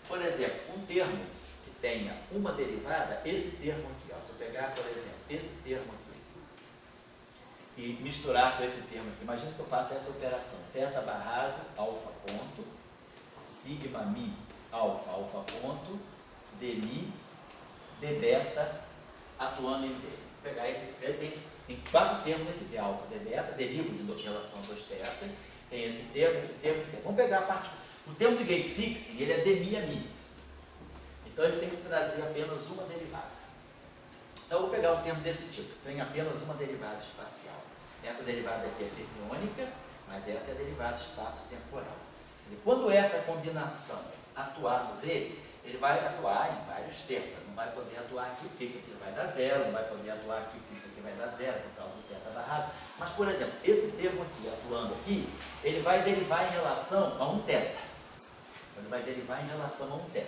Por exemplo, um termo que tenha uma derivada, esse termo aqui, ó, se eu pegar, por exemplo, esse termo aqui, e misturar com esse termo aqui, imagina que eu faço essa operação, θ barrado, alfa ponto, sigma mi, alfa ponto, dmi, d beta atuando em V. Vou pegar esse aqui, tem quatro termos aqui, de alfa, d beta, derivo de relação a 2 θ, tem esse termo, esse termo, esse termo. Vamos pegar a parte, o termo de gate fixe, ele é dmi a mi. Então ele tem que trazer apenas uma derivada. Então eu vou pegar um termo desse tipo, tem apenas uma derivada espacial. Essa derivada aqui é fermiônica, mas essa é a derivada espaço-temporal. Quer dizer, quando essa combinação atuar no V, ele vai atuar em vários termos. Não vai poder atuar aqui porque isso aqui vai dar zero, não vai poder atuar aqui porque isso aqui vai dar zero por causa do θ barrado. Mas, por exemplo, esse termo aqui, atuando aqui, ele vai derivar em relação a um θ. Ele vai derivar em relação a um θ.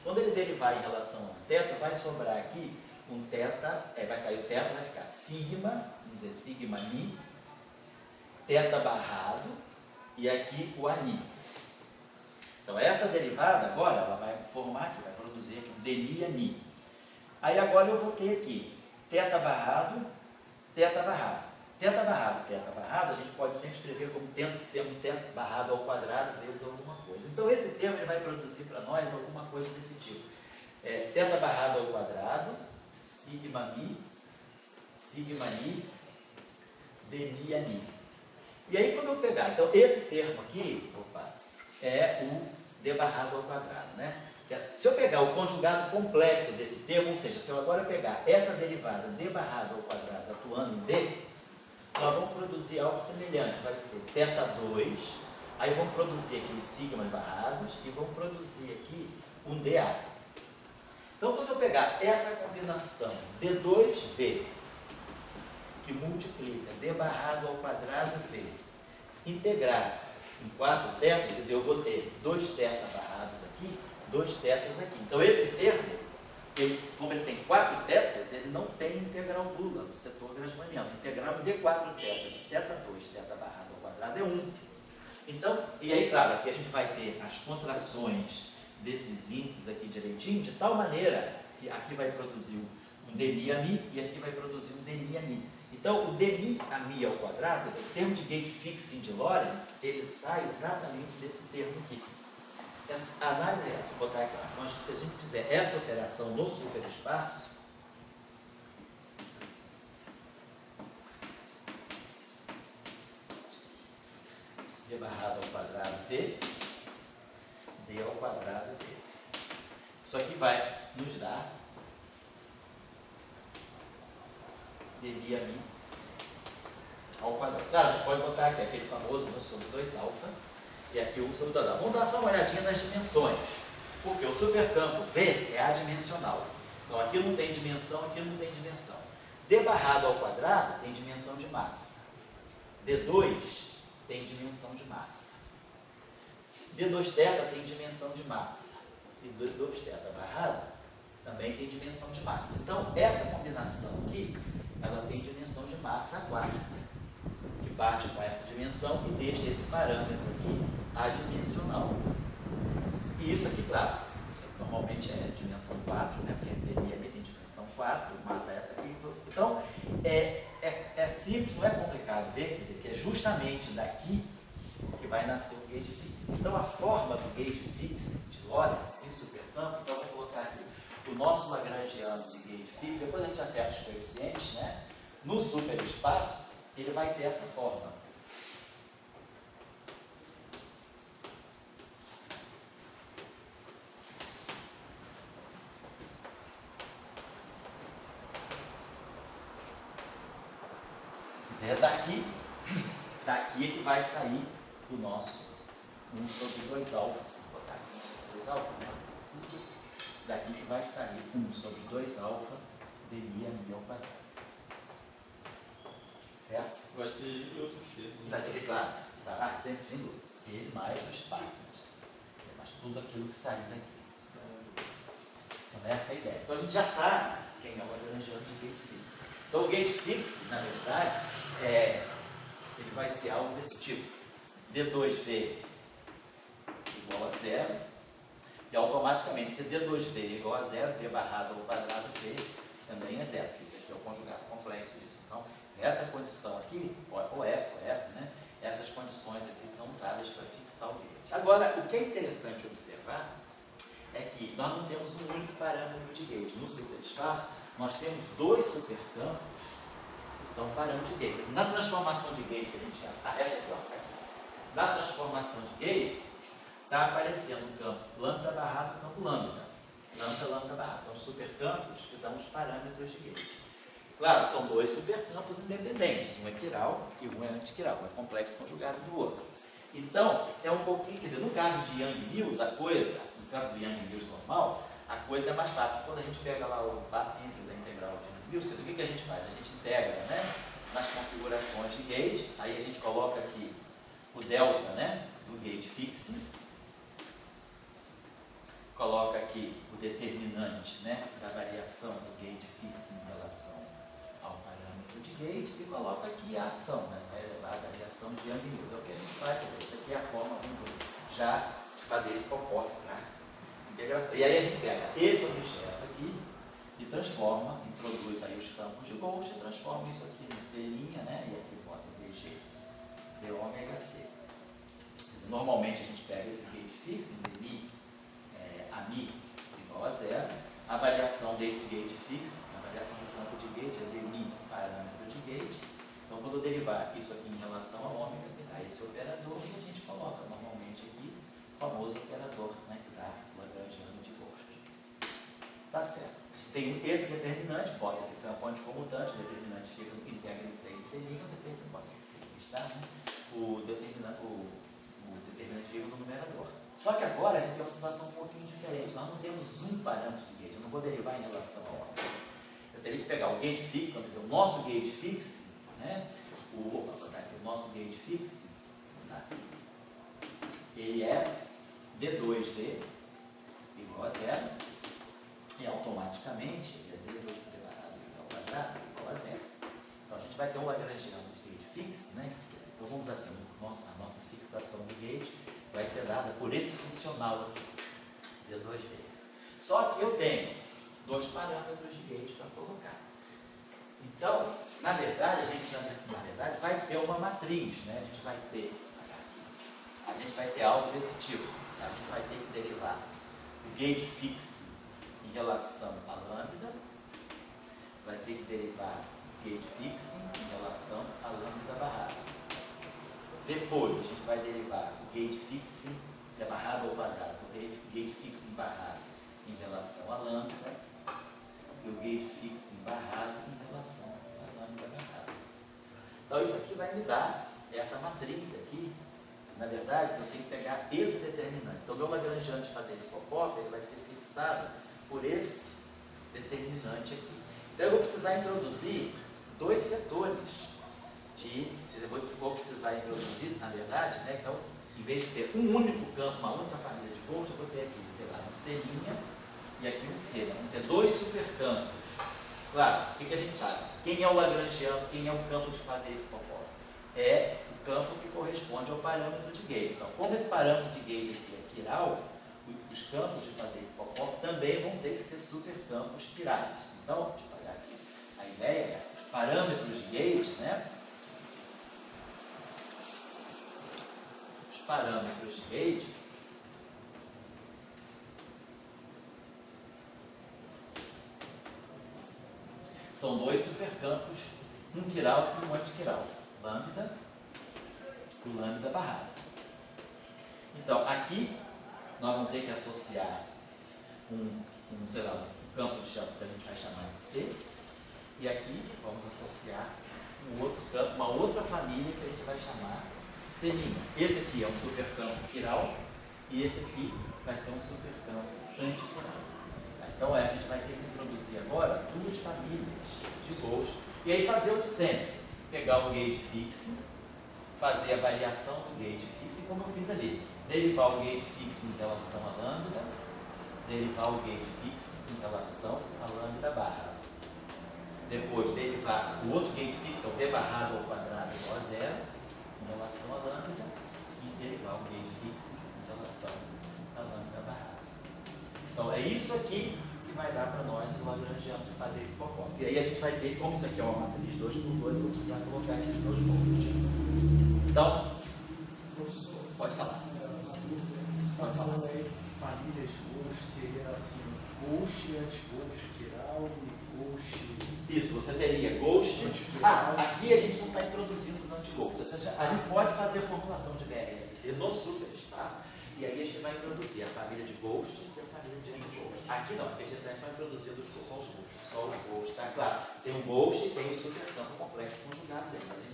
Quando ele derivar em relação a um θ, vai sobrar aqui um θ, vai sair o θ, vai ficar sigma, vamos dizer, sigma mi, θ barrado, e aqui o ani. Então, essa derivada, agora, ela vai formar aqui, vai produzir aqui o dmi ani. Aí, agora, eu vou ter aqui θ barrado, θ barrado. Θ barrado, a gente pode sempre escrever como tendo que ser um θ barrado ao quadrado vezes alguma coisa. Então, esse termo ele vai produzir para nós alguma coisa desse tipo. Θ barrado ao quadrado, sigma mi, dmi ani. E aí, quando eu pegar, então, esse termo aqui, é o d barrado ao quadrado, né? Se eu pegar o conjugado complexo desse termo, ou seja, se eu agora pegar essa derivada d barrado ao quadrado atuando em V, nós vamos produzir produzir algo semelhante, vai ser θ2, aí vão produzir aqui os sigmas barrados e vão produzir aqui um dA. Então, quando eu pegar essa combinação D2V, que multiplica D barrado ao quadrado V, integrar em 4 θ, quer dizer, eu vou ter 2 θ barrados aqui, 2 θ aqui. Então, esse termo, como ele tem 4 θs, ele não tem integral nula no setor grasmaniano. Integral de 4 θ, de θ2, θ barrado ao quadrado é 1. Então, e aí, claro, aqui a gente vai ter as contrações desses índices aqui direitinho, de tal maneira que aqui vai produzir um dmi e aqui vai produzir um dmi. Então, o dmi a mi ao quadrado, quer dizer, o termo de gate fixing de Lorentz, ele sai exatamente desse termo aqui. A análise é essa, vou botar aqui, quando a gente fizer essa operação no superespaço, d barrado ao quadrado v, d ao quadrado v. Isso aqui vai nos dar dmi a mi ao quadrado. Claro, a gente pode botar aqui aquele famoso 1 sobre 2α e aqui 1 sobre 2α. Vamos dar só uma olhadinha nas dimensões, porque o supercampo V é adimensional. Então aqui não tem dimensão, aqui não tem dimensão. D barrado ao quadrado tem dimensão de massa. D2 tem dimensão de massa. D2θ tem dimensão de massa. E 2θ barrado também tem dimensão de massa. Então, essa combinação aqui, ela tem dimensão de massa quarta, que parte com essa dimensão e deixa esse parâmetro aqui adimensional. E isso aqui, claro, normalmente é dimensão 4, né? Porque a dmi tem dimensão 4, mata essa aqui. Então, é simples, não é complicado ver, quer dizer, que é justamente daqui que vai nascer o gauge fix. Então, a forma do gauge fix de Lorentz em supercampo, então eu vou colocar aqui o nosso lagrangiano de gauge fix, depois a gente acerta os coeficientes, né? No superespaço, ele vai ter essa forma. É daqui é que vai sair o nosso 1 sobre 2α. Vou botar aqui 2α, né? Assim, daqui que vai sair 1 sobre 2α dmi a mi ao quadrado. Certo? Vai ter outros termos. Vai ter, claro. Sempre sem dúvida. Ele mais os partners. Mas tudo aquilo que sair daqui. Então, essa é a ideia. Então, a gente já sabe quem é o lagrangiano de gauge fix. Então, o gauge fix, na verdade, ele vai ser algo desse tipo. D2V igual a zero. E automaticamente, se D2V é igual a zero, D barrado ao quadrado V também é zero. Isso aqui é o conjugado complexo disso. Então, essa condição aqui, ou essa, né? Essas condições aqui são usadas para fixar o gauge. Agora, o que é interessante observar é que nós não temos um único parâmetro de gauge. No superespaço, nós temos dois supercampos que são parâmetros de gauge. Na transformação de gauge que a gente já... essa aqui, ó. Na transformação de gauge, está aparecendo o campo lambda barrado e o campo lambda. Lambda barrado. São os supercampos que dão os parâmetros de gauge. Claro, são dois supercampos independentes. Um é quiral e um é antiquiral. Um é complexo conjugado do outro. Então, é um pouquinho... Quer dizer, no caso de Yang-Mills, a coisa... No caso do Yang-Mills normal, a coisa é mais fácil. Quando a gente pega lá o passo íntegro da integral de Yang-Mills, quer dizer, o que a gente faz? A gente integra, né, nas configurações de gauge. Aí a gente coloca aqui o delta, né, do gauge fixing. Coloca aqui o determinante, né, da variação do gauge fixing em relação ao parâmetro de gauge e coloca aqui a ação, né, a variação de Yang-Mills. É o que a gente faz. Essa aqui é a forma, vamos dizer, já de fazer Popov para integração. E aí a gente pega esse objeto aqui e transforma, introduz aí os campos de Gauss e transforma isso aqui no C', né, e aqui bota dg de ômega c. Normalmente a gente pega esse gauge fixing, dmi a mi igual a zero. A variação desse gauge fixing, a variação do campo de gauge é dmi parâmetro de gauge. Então, quando eu derivar isso aqui em relação a ômega, me dá esse operador e a gente coloca normalmente aqui o famoso operador, né, que dá o lagrangiano de Gauss. Tá certo. Tem esse determinante, bota esse campo anticomutante, o determinante fica integra em C e C', o determinante bota em C. tá? O determinante vírgula no numerador. Só que agora a gente tem uma situação um pouquinho diferente. Nós não temos um parâmetro de gauge, eu não vou derivar em relação ao outro. Eu teria que pegar o gauge fixo, vamos dizer, o nosso gauge fixo, né? Vou botar aqui o nosso gauge fixo, assim. Ele é D2V igual a zero, e automaticamente ele é D2V barrado ao quadrado igual a zero. Então a gente vai ter um lagrangiano de gauge fixo, né? Então vamos dizer assim, a nossa fixação do gauge vai ser dada por esse funcional aqui, D2V. Só que eu tenho dois parâmetros de gauge para colocar. Então, na verdade, a gente vai ter uma matriz, né? A gente vai ter algo desse tipo. A gente vai ter que derivar o gauge fixo em relação a lambda, vai ter que derivar o gauge fixo em relação a lambda barrado. Depois, a gente vai derivar o gauge fixo barrado ao quadrado, o gauge fixo barrado em relação a lambda e o gauge fixo barrado em relação a lambda barrado. Então, isso aqui vai me dar essa matriz aqui. Na verdade, eu tenho que pegar esse determinante. Então, o meu lagrangiano de Faddeev-Popov ele vai ser fixado por esse determinante aqui. Então, eu vou precisar introduzir dois setores eu vou precisar introduzir, na verdade, né? Então, em vez de ter um único campo, uma única família de Gauss, eu vou ter aqui, sei lá, um C' e aqui um C. Vamos ter dois supercampos. Claro, o que a gente sabe? Quem é o lagrangiano, quem é o campo de Faddeev-Popov? É o campo que corresponde ao parâmetro de gauge. Então, como esse parâmetro de gauge aqui é quiral, os campos de Faddeev-Popov também vão ter que ser supercampos quirais. Então, deixa eu pegar aqui a ideia, os parâmetros de gauge, né? Os parâmetros de gauge são dois supercampos, um quiral e um antiquiral, lambda e lambda barrado. Então, aqui nós vamos ter que associar sei lá, um campo de champo que a gente vai chamar de C, e aqui vamos associar um outro campo, uma outra família que a gente vai chamar de C'. Esse aqui é um supercampo quiral e esse aqui vai ser um supercampo antiquiral. Então a gente vai ter que introduzir agora duas famílias de Gauss e aí fazer o de sempre, pegar o gauge fixo, fazer a variação do gauge fixo, como eu fiz ali, derivar o gauge fixo em relação a lambda, derivar o gauge fixo em relação a lambda barrado. Depois derivar o outro gauge fixo, é o b barrado ao quadrado igual a zero, em relação a lambda, e derivar o gauge fixo em relação a lambda barrado. Então é isso aqui que vai dar para nós o lagrangiano de Faddeev-Popov. E aí a gente vai ter, como isso aqui é uma matriz 2×2, eu vou precisar colocar esses dois pontos. Então, pode falar. Pode falar. Famílias de Gauss seria assim, Gauss, anti-Gauss, quiral e Gauss. Isso, você teria Gauss. Aqui a gente não está introduzindo os anti-Gauss. A gente pode fazer a formulação de BRST no superespaço, e aí a gente vai introduzir a família de Gauss e a família de anti-Gauss. Aqui não, porque a gente está só introduzindo os Gauss. Só os Gauss, tá? Claro, tem o Gauss e tem o supercampo complexo conjugado dele, mas a gente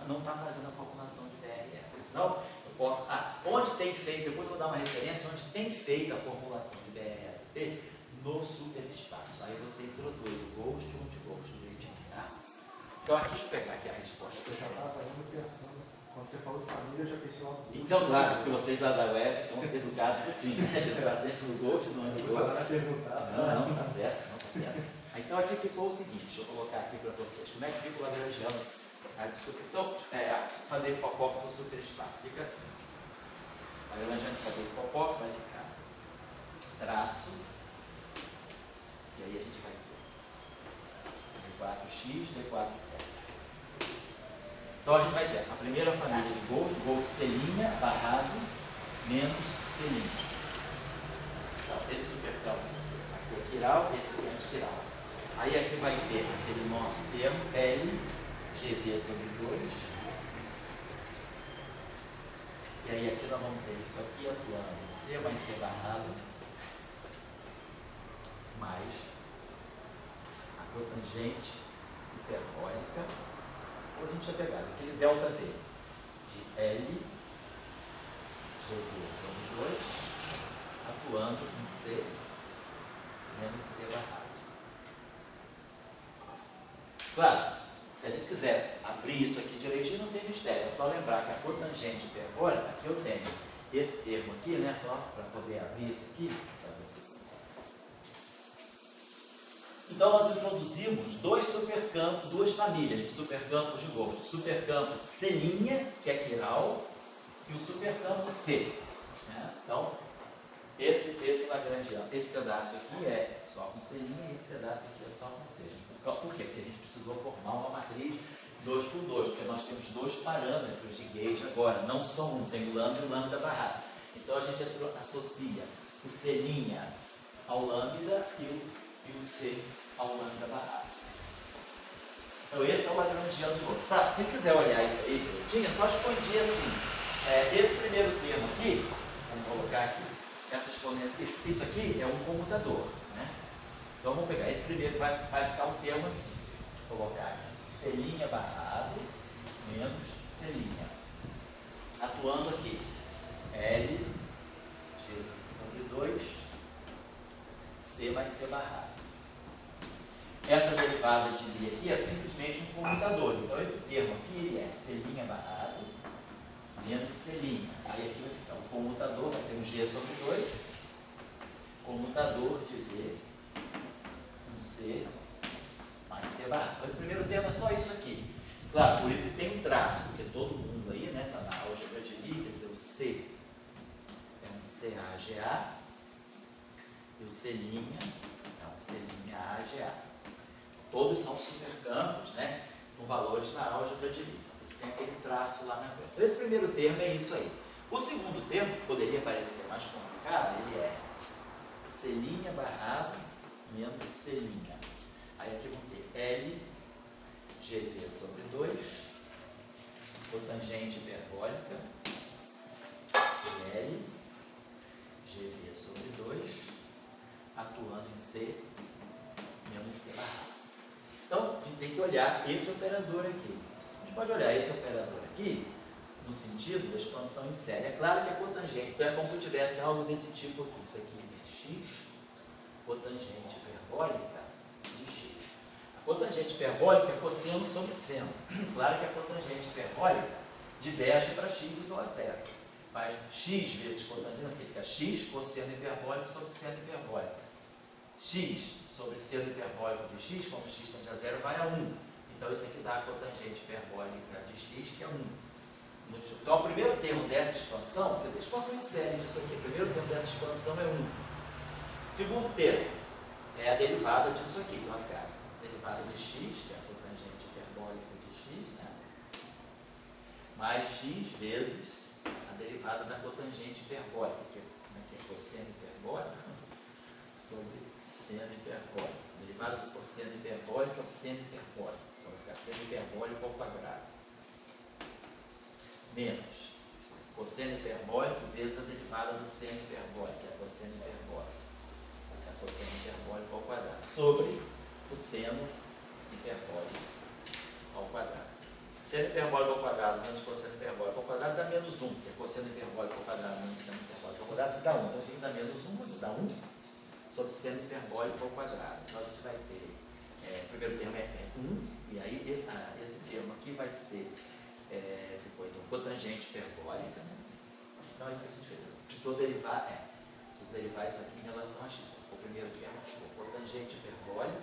não está fazendo a formulação de BRS. Senão, eu posso. Onde tem feito, depois eu vou dar uma referência, onde tem feito a formulação de BRST no superespaço. Aí você introduz o Gauss e o anti-Gauss do jeitinho, tá? Então, aqui, deixa eu pegar aqui a resposta. Eu já estava pensando, quando você falou família, eu já pensei logo. Então, claro, porque vocês lá da UERJ são educados assim, né? Pensar sempre no Gauss e no anti-Gauss. Não, tá certo, não tá certo. Então aqui ficou o seguinte, deixa eu colocar aqui para vocês, como é que fica o lagrangiano? Então, Faddeev-Popov no superespaço, fica assim. O lagrangiano de Faddeev-Popov vai ficar traço, e aí a gente vai ter D4x, D4. Então a gente vai ter a primeira família de Gauss, Gauss C' barrado menos C'. Então, esse supercampo aqui é quiral, esse aqui é antiquiral. Aí aqui vai ter aquele nosso termo L, GV sobre 2. E aí aqui nós vamos ter isso aqui atuando C vai ser barrado mais a cotangente hiperbólica por não tinha pegado, aquele ΔV de L GV sobre 2, atuando em C menos C barrado. Claro, se a gente quiser abrir isso aqui direitinho, não tem mistério, é só lembrar que a cotangente hiperbólica, aqui eu tenho esse termo aqui, né, só para poder abrir isso aqui. Então, nós introduzimos duas famílias de supercampos de Golgi. O supercampo C', que é quiral, e o supercampo C. Né? Então, esse Lagrangiano, esse pedaço aqui é só com C' e esse pedaço aqui é só com C. Por quê? Porque a gente precisou formar uma matriz 2 por 2, porque nós temos dois parâmetros de gauge agora, não só um, tem o lambda e o lambda barrado. Então, a gente associa o C' ao lambda e o C ao lambda barrado. Então esse é o Lagrangiano de Golgi. Tá, se quiser olhar isso aí direitinho, é só expandir assim. Esse primeiro termo aqui, vamos colocar aqui, isso aqui é um comutador. Né? Então vamos pegar, esse primeiro vai ficar um termo assim. Vou colocar aqui, C' barrado menos C'. Atuando aqui, L G sobre 2, C mais C barrado. Essa derivada de Lie aqui é simplesmente um comutador. Então, esse termo aqui ele é C' barrado menos C'. Aí aqui vai ficar o comutador, vai ter um G sobre 2, comutador de V, um C mais C barrado. Então, esse primeiro termo é só isso aqui. Claro, por isso que tem um traço, porque todo mundo aí está na álgebra de Lie, quer dizer, o C é um CAGA e o C' é um C'AGA. Todos são supercampos, né, com valores na álgebra de Lie. Por isso tem aquele traço lá na frente. Então, esse primeiro termo é isso aí. O segundo termo, que poderia parecer mais complicado, ele é C' barrado menos C'. Aí aqui vamos ter L GV sobre 2, cotangente hiperbólica, L GV sobre 2, atuando em C menos C barrado. Então, a gente tem que olhar esse operador aqui. A gente pode olhar esse operador aqui no sentido da expansão em série. É claro que é cotangente, então é como se eu tivesse algo desse tipo aqui. Isso aqui é x, cotangente hiperbólica de x. A cotangente hiperbólica é cosseno sobre seno. Claro que a cotangente hiperbólica diverge para x igual a zero. Mas x vezes cotangente, porque fica x cosseno hiperbólico sobre seno hiperbólico. X sobre seno hiperbólico de x, como x tende a zero, vai a 1. Então, isso aqui dá a cotangente hiperbólica de x, que é 1. Então, o primeiro termo dessa expansão, quer dizer, expansão em série disso aqui, o primeiro termo dessa expansão é 1. Segundo termo é a derivada disso aqui, que vai ficar a derivada de x, que é a cotangente hiperbólica de x, né? Mais x vezes a derivada da cotangente hiperbólica, que é cosseno hiperbólico, sobre seno hiperbólico. Derivada do cosseno hiperbólico é o seno hiperbólico. Então vai ficar seno hiperbólico ao quadrado. Menos cosseno hiperbólico vezes a derivada do seno hiperbólico, que é cosseno hiperbólico. É cosseno hiperbólico ao quadrado. Sobre o seno hiperbólico ao quadrado. Seno hiperbólico ao quadrado menos cosseno hiperbólico ao quadrado dá menos 1, que é cosseno hiperbólico ao quadrado menos seno hiperbólico ao quadrado, dá 1. Então isso aqui dá menos 1, mas dá 1 sobre seno hiperbólico ao quadrado. Então a gente vai ter, o primeiro termo é 1, e aí esse termo aqui vai ser, ficou então cotangente hiperbólica, né? Então isso aqui a gente precisou derivar isso aqui em relação a x. Então, ficou o primeiro termo, ficou cotangente hiperbólica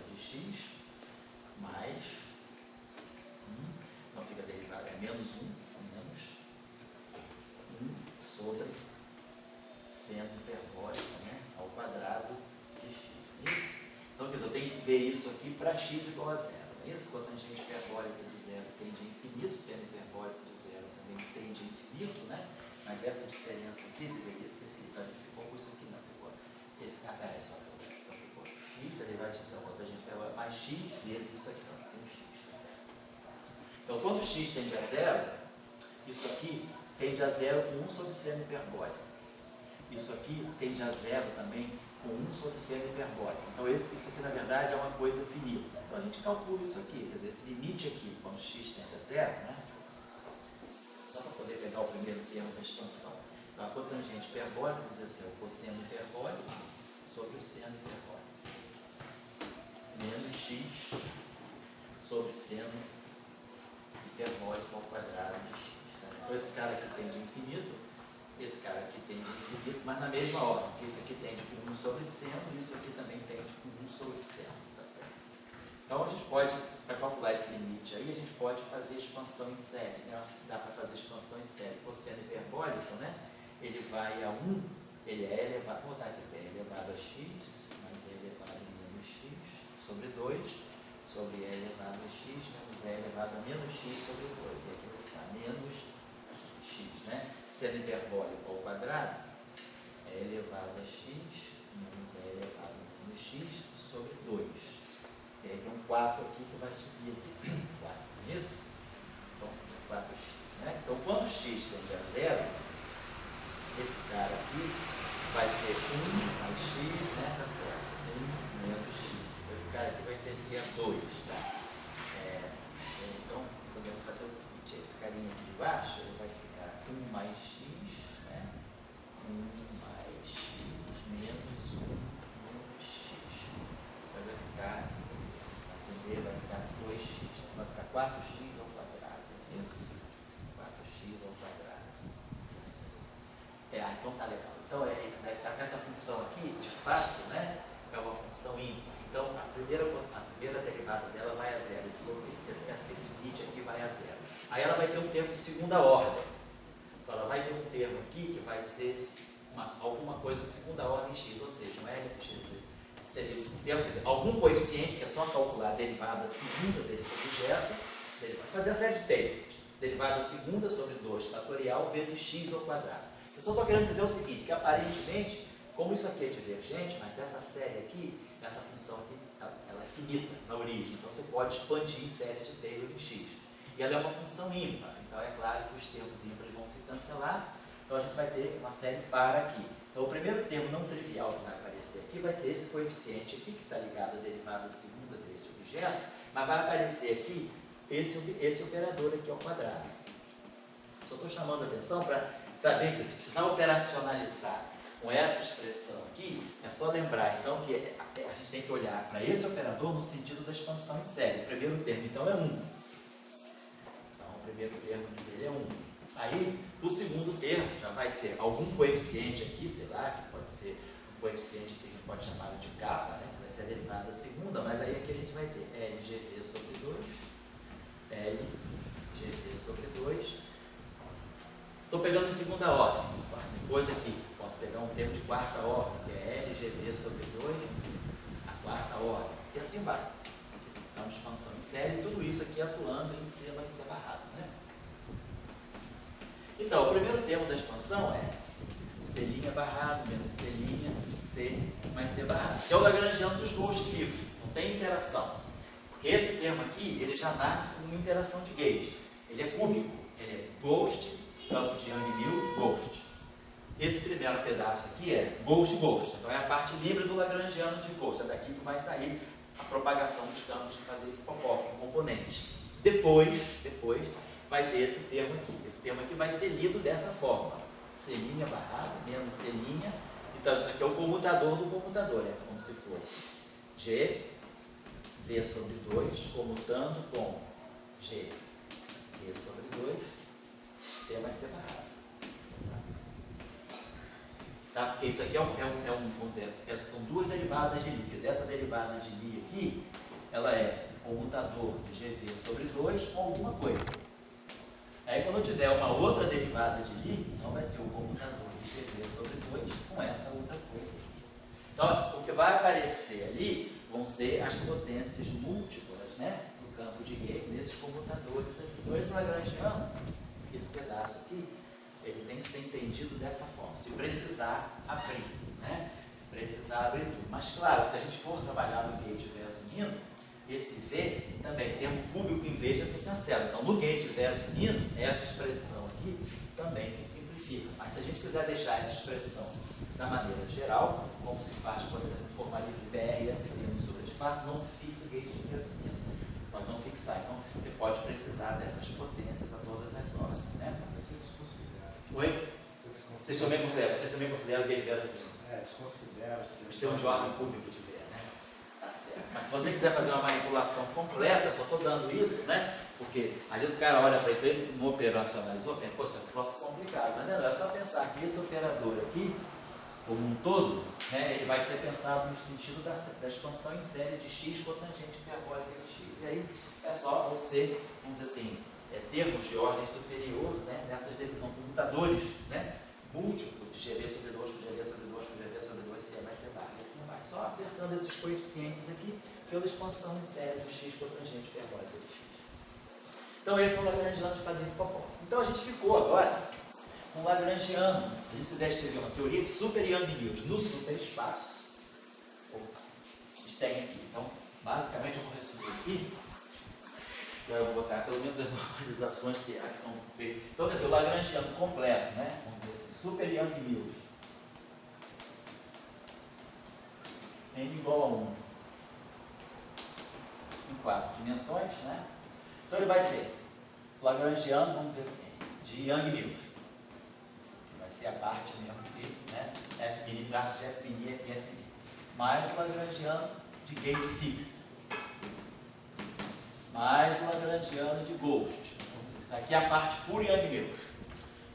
de x, mais 1, então fica derivada, é menos 1 sobre seno hiperbólica, né, ao quadrado de x. Isso? Então, quer dizer, eu tenho que ver isso aqui para x igual a zero. Não é isso? Cotangente hiperbólica de zero tende a infinito, seno hiperbólico de zero também tende a infinito, né? Mas essa diferença aqui deveria ser feita. A gente ficou com isso aqui, não ficou? Esse só então ficou x, derivada de x ao cotangente hiperbólica, mais x vezes isso aqui. Então, tem um x, tá certo? Então, quando x tende a zero, isso aqui tende a zero com 1 sobre seno hiperbólico. Isso aqui tende a zero também com 1 sobre seno hiperbólico. Então isso aqui na verdade é uma coisa finita. Então a gente calcula isso aqui, quer dizer, esse limite aqui, quando x tende a zero, né? Só para poder pegar o primeiro termo da expansão. Então a cotangente hiperbólica, vamos dizer assim, é o cosseno hiperbólico sobre o seno hiperbólico. Menos x sobre seno hiperbólico ao quadrado de x. Tá? Então esse cara aqui tende a infinito, esse cara aqui tende a infinito, mas na mesma ordem, porque isso aqui tende com 1 sobre seno e isso aqui também tende com 1 sobre seno. Tá certo? Então a gente pode, para calcular esse limite aí, a gente pode fazer expansão em série. Né? Eu acho que dá para fazer expansão em série. Cosseno hiperbólico, né? Ele vai a 1, ele é elevado, vou botar esse aqui, é elevado a x, mais é elevado a menos x sobre 2, sobre e elevado a x, menos e elevado a menos x sobre 2. E aqui vai ficar menos x, né? Seno hiperbólico ao quadrado é elevado a x, menos e elevado a menos x sobre 2. E aí tem um 4 aqui que vai subir aqui. 4, não é isso? Então, 4x. Né? Então, quando x tende a zero, esse cara aqui vai ser 1 mais x, né? Tá certo? 1 menos x. Então, esse cara aqui vai tender a 2, tá? Então, podemos fazer o seguinte: esse carinha aqui de baixo, ele vai ficar 1 mais x, né? 1 mais x menos 1 menos x. Então, vai ficar, vai ficar 2x, vai ficar 4x ao quadrado. Isso? 4x ao quadrado. Isso. Então tá legal. Então é isso, né? Tá com essa função aqui, de fato, né? É uma função ímpar. Então a primeira derivada dela vai a zero. Esse limite aqui vai a zero. Aí ela vai ter um termo de segunda ordem. Então ela vai ter um termo aqui que vai ser alguma coisa de segunda ordem x, ou seja, um L x. Seria um termo, quer dizer, algum coeficiente que é só calcular a derivada segunda desse objeto, fazer a série de Taylor. Derivada segunda sobre 2 fatorial vezes x ao quadrado. Eu só estou querendo dizer o seguinte, que aparentemente, como isso aqui é divergente, mas essa série aqui, essa função aqui, ela é finita na origem, então você pode expandir em série de Taylor em x. E ela é uma função ímpar, então é claro que os termos ímpares vão se cancelar, então a gente vai ter uma série par aqui. Então o primeiro termo não trivial que vai aparecer aqui vai ser esse coeficiente aqui, que está ligado à derivada segunda desse objeto, mas vai aparecer aqui esse operador aqui ao quadrado. Só estou chamando a atenção para saber que se precisar operacionalizar com essa expressão aqui, é só lembrar então que a gente tem que olhar para esse operador no sentido da expansão em série. O primeiro termo então é 1. Então o primeiro termo aqui dele é 1. Aí o segundo termo já vai ser algum coeficiente aqui, sei lá, que pode ser um coeficiente que a gente pode chamar de kappa, né, que vai ser a derivada segunda, mas aí aqui a gente vai ter LGV sobre 2, LGV sobre 2. Estou pegando em segunda ordem. Depois aqui, posso pegar um termo de quarta ordem, que é LGV sobre 2, a quarta ordem. E assim vai. Então, expansão em série, tudo isso aqui atuando em C mais C barrado. Né? Então, o primeiro termo da expansão é C' barrado menos C' mais C barrado. Que é o lagrangiano dos Gauss livres. Não tem interação. Porque esse termo aqui, ele já nasce com uma interação de gauge. Ele é cúbico. Ele é Gauss, campo de Young-Mills, Gauss. Esse primeiro pedaço aqui é Gauss. Então é a parte livre do lagrangiano de Gauss. É daqui que vai sair a propagação dos campos de Kadlec-Popov em componentes. Depois vai ter esse termo aqui. Esse termo aqui vai ser lido dessa forma. C' barrado menos C'. Então isso aqui é o comutador do comutador. É como se fosse G V sobre 2 comutando com G V sobre 2 C mais C barrado. Tá? Porque isso aqui vamos dizer, são duas derivadas de Lie. Essa derivada de Lie aqui, ela é comutador de GV sobre 2 com alguma coisa. Aí quando eu tiver uma outra derivada de Lie, então vai ser o comutador de GV sobre 2 com essa outra coisa aqui. Então o que vai aparecer ali vão ser as potências múltiplas, né, do campo de Gauss nesses comutadores aqui. Então esse lagrangiano, esse pedaço aqui, ele tem que ser entendido dessa forma. Se precisar, abrir. Né? Se precisar, abrir tudo. Mas, claro, se a gente for trabalhar no gauge versus unino, esse V também tem um cúbico em V já se cancela. Então, no gauge versus unino, essa expressão aqui também se simplifica. Mas se a gente quiser deixar essa expressão da maneira geral, como se faz, por exemplo, no formalito de PR e ST no superespaço, não se fixa o gate de resumir. Pode não fixar. Então, você pode precisar dessas potências a todas as horas. Né? Mas você desconsidera. Oi? Vocês também consideram o gate de resumir? Desconsidera. Os termos de ordem público de ver, né? Tá certo. Mas se você quiser fazer uma manipulação completa, só estou dando isso, né? Porque às vezes o cara olha para isso aí, não operacionalizou, pensa, pô, isso é um troço complicado. Mas não, é só pensar que esse operador aqui, como um todo, né, ele vai ser pensado no sentido da expansão em série de x cotangente hiperbólica de x. E aí é só você, vamos dizer assim, termos de ordem superior, né, nessas computadores, né, múltiplo de GV sobre 2 com GV sobre 2 com GV sobre 2, C vai ser barra, e assim vai. Só acertando esses coeficientes aqui pela expansão em série de x cotangente hiperbólica de x. Então esse é o lagrangiano de Faddeev-Popov. Então a gente ficou agora com o lagrangiano. Se a gente quiser escrever uma teoria de super-Young-Mills no superespaço, a gente tem aqui. Então, basicamente eu vou resumir aqui. Eu vou botar pelo menos as normalizações que são feitas. Então, quer dizer, o lagrangiano completo, né? Vamos dizer assim, super-Young-Mills n igual a 1 em 4 dimensões, né? Então ele vai ter lagrangiano, vamos dizer assim, de Young-Mills, que vai ser a parte mesmo de, né, F' traço de F' e F', mais o lagrangiano de gate fixa, mais o lagrangiano de ghost. Isso aqui é a parte pura Young-Mills.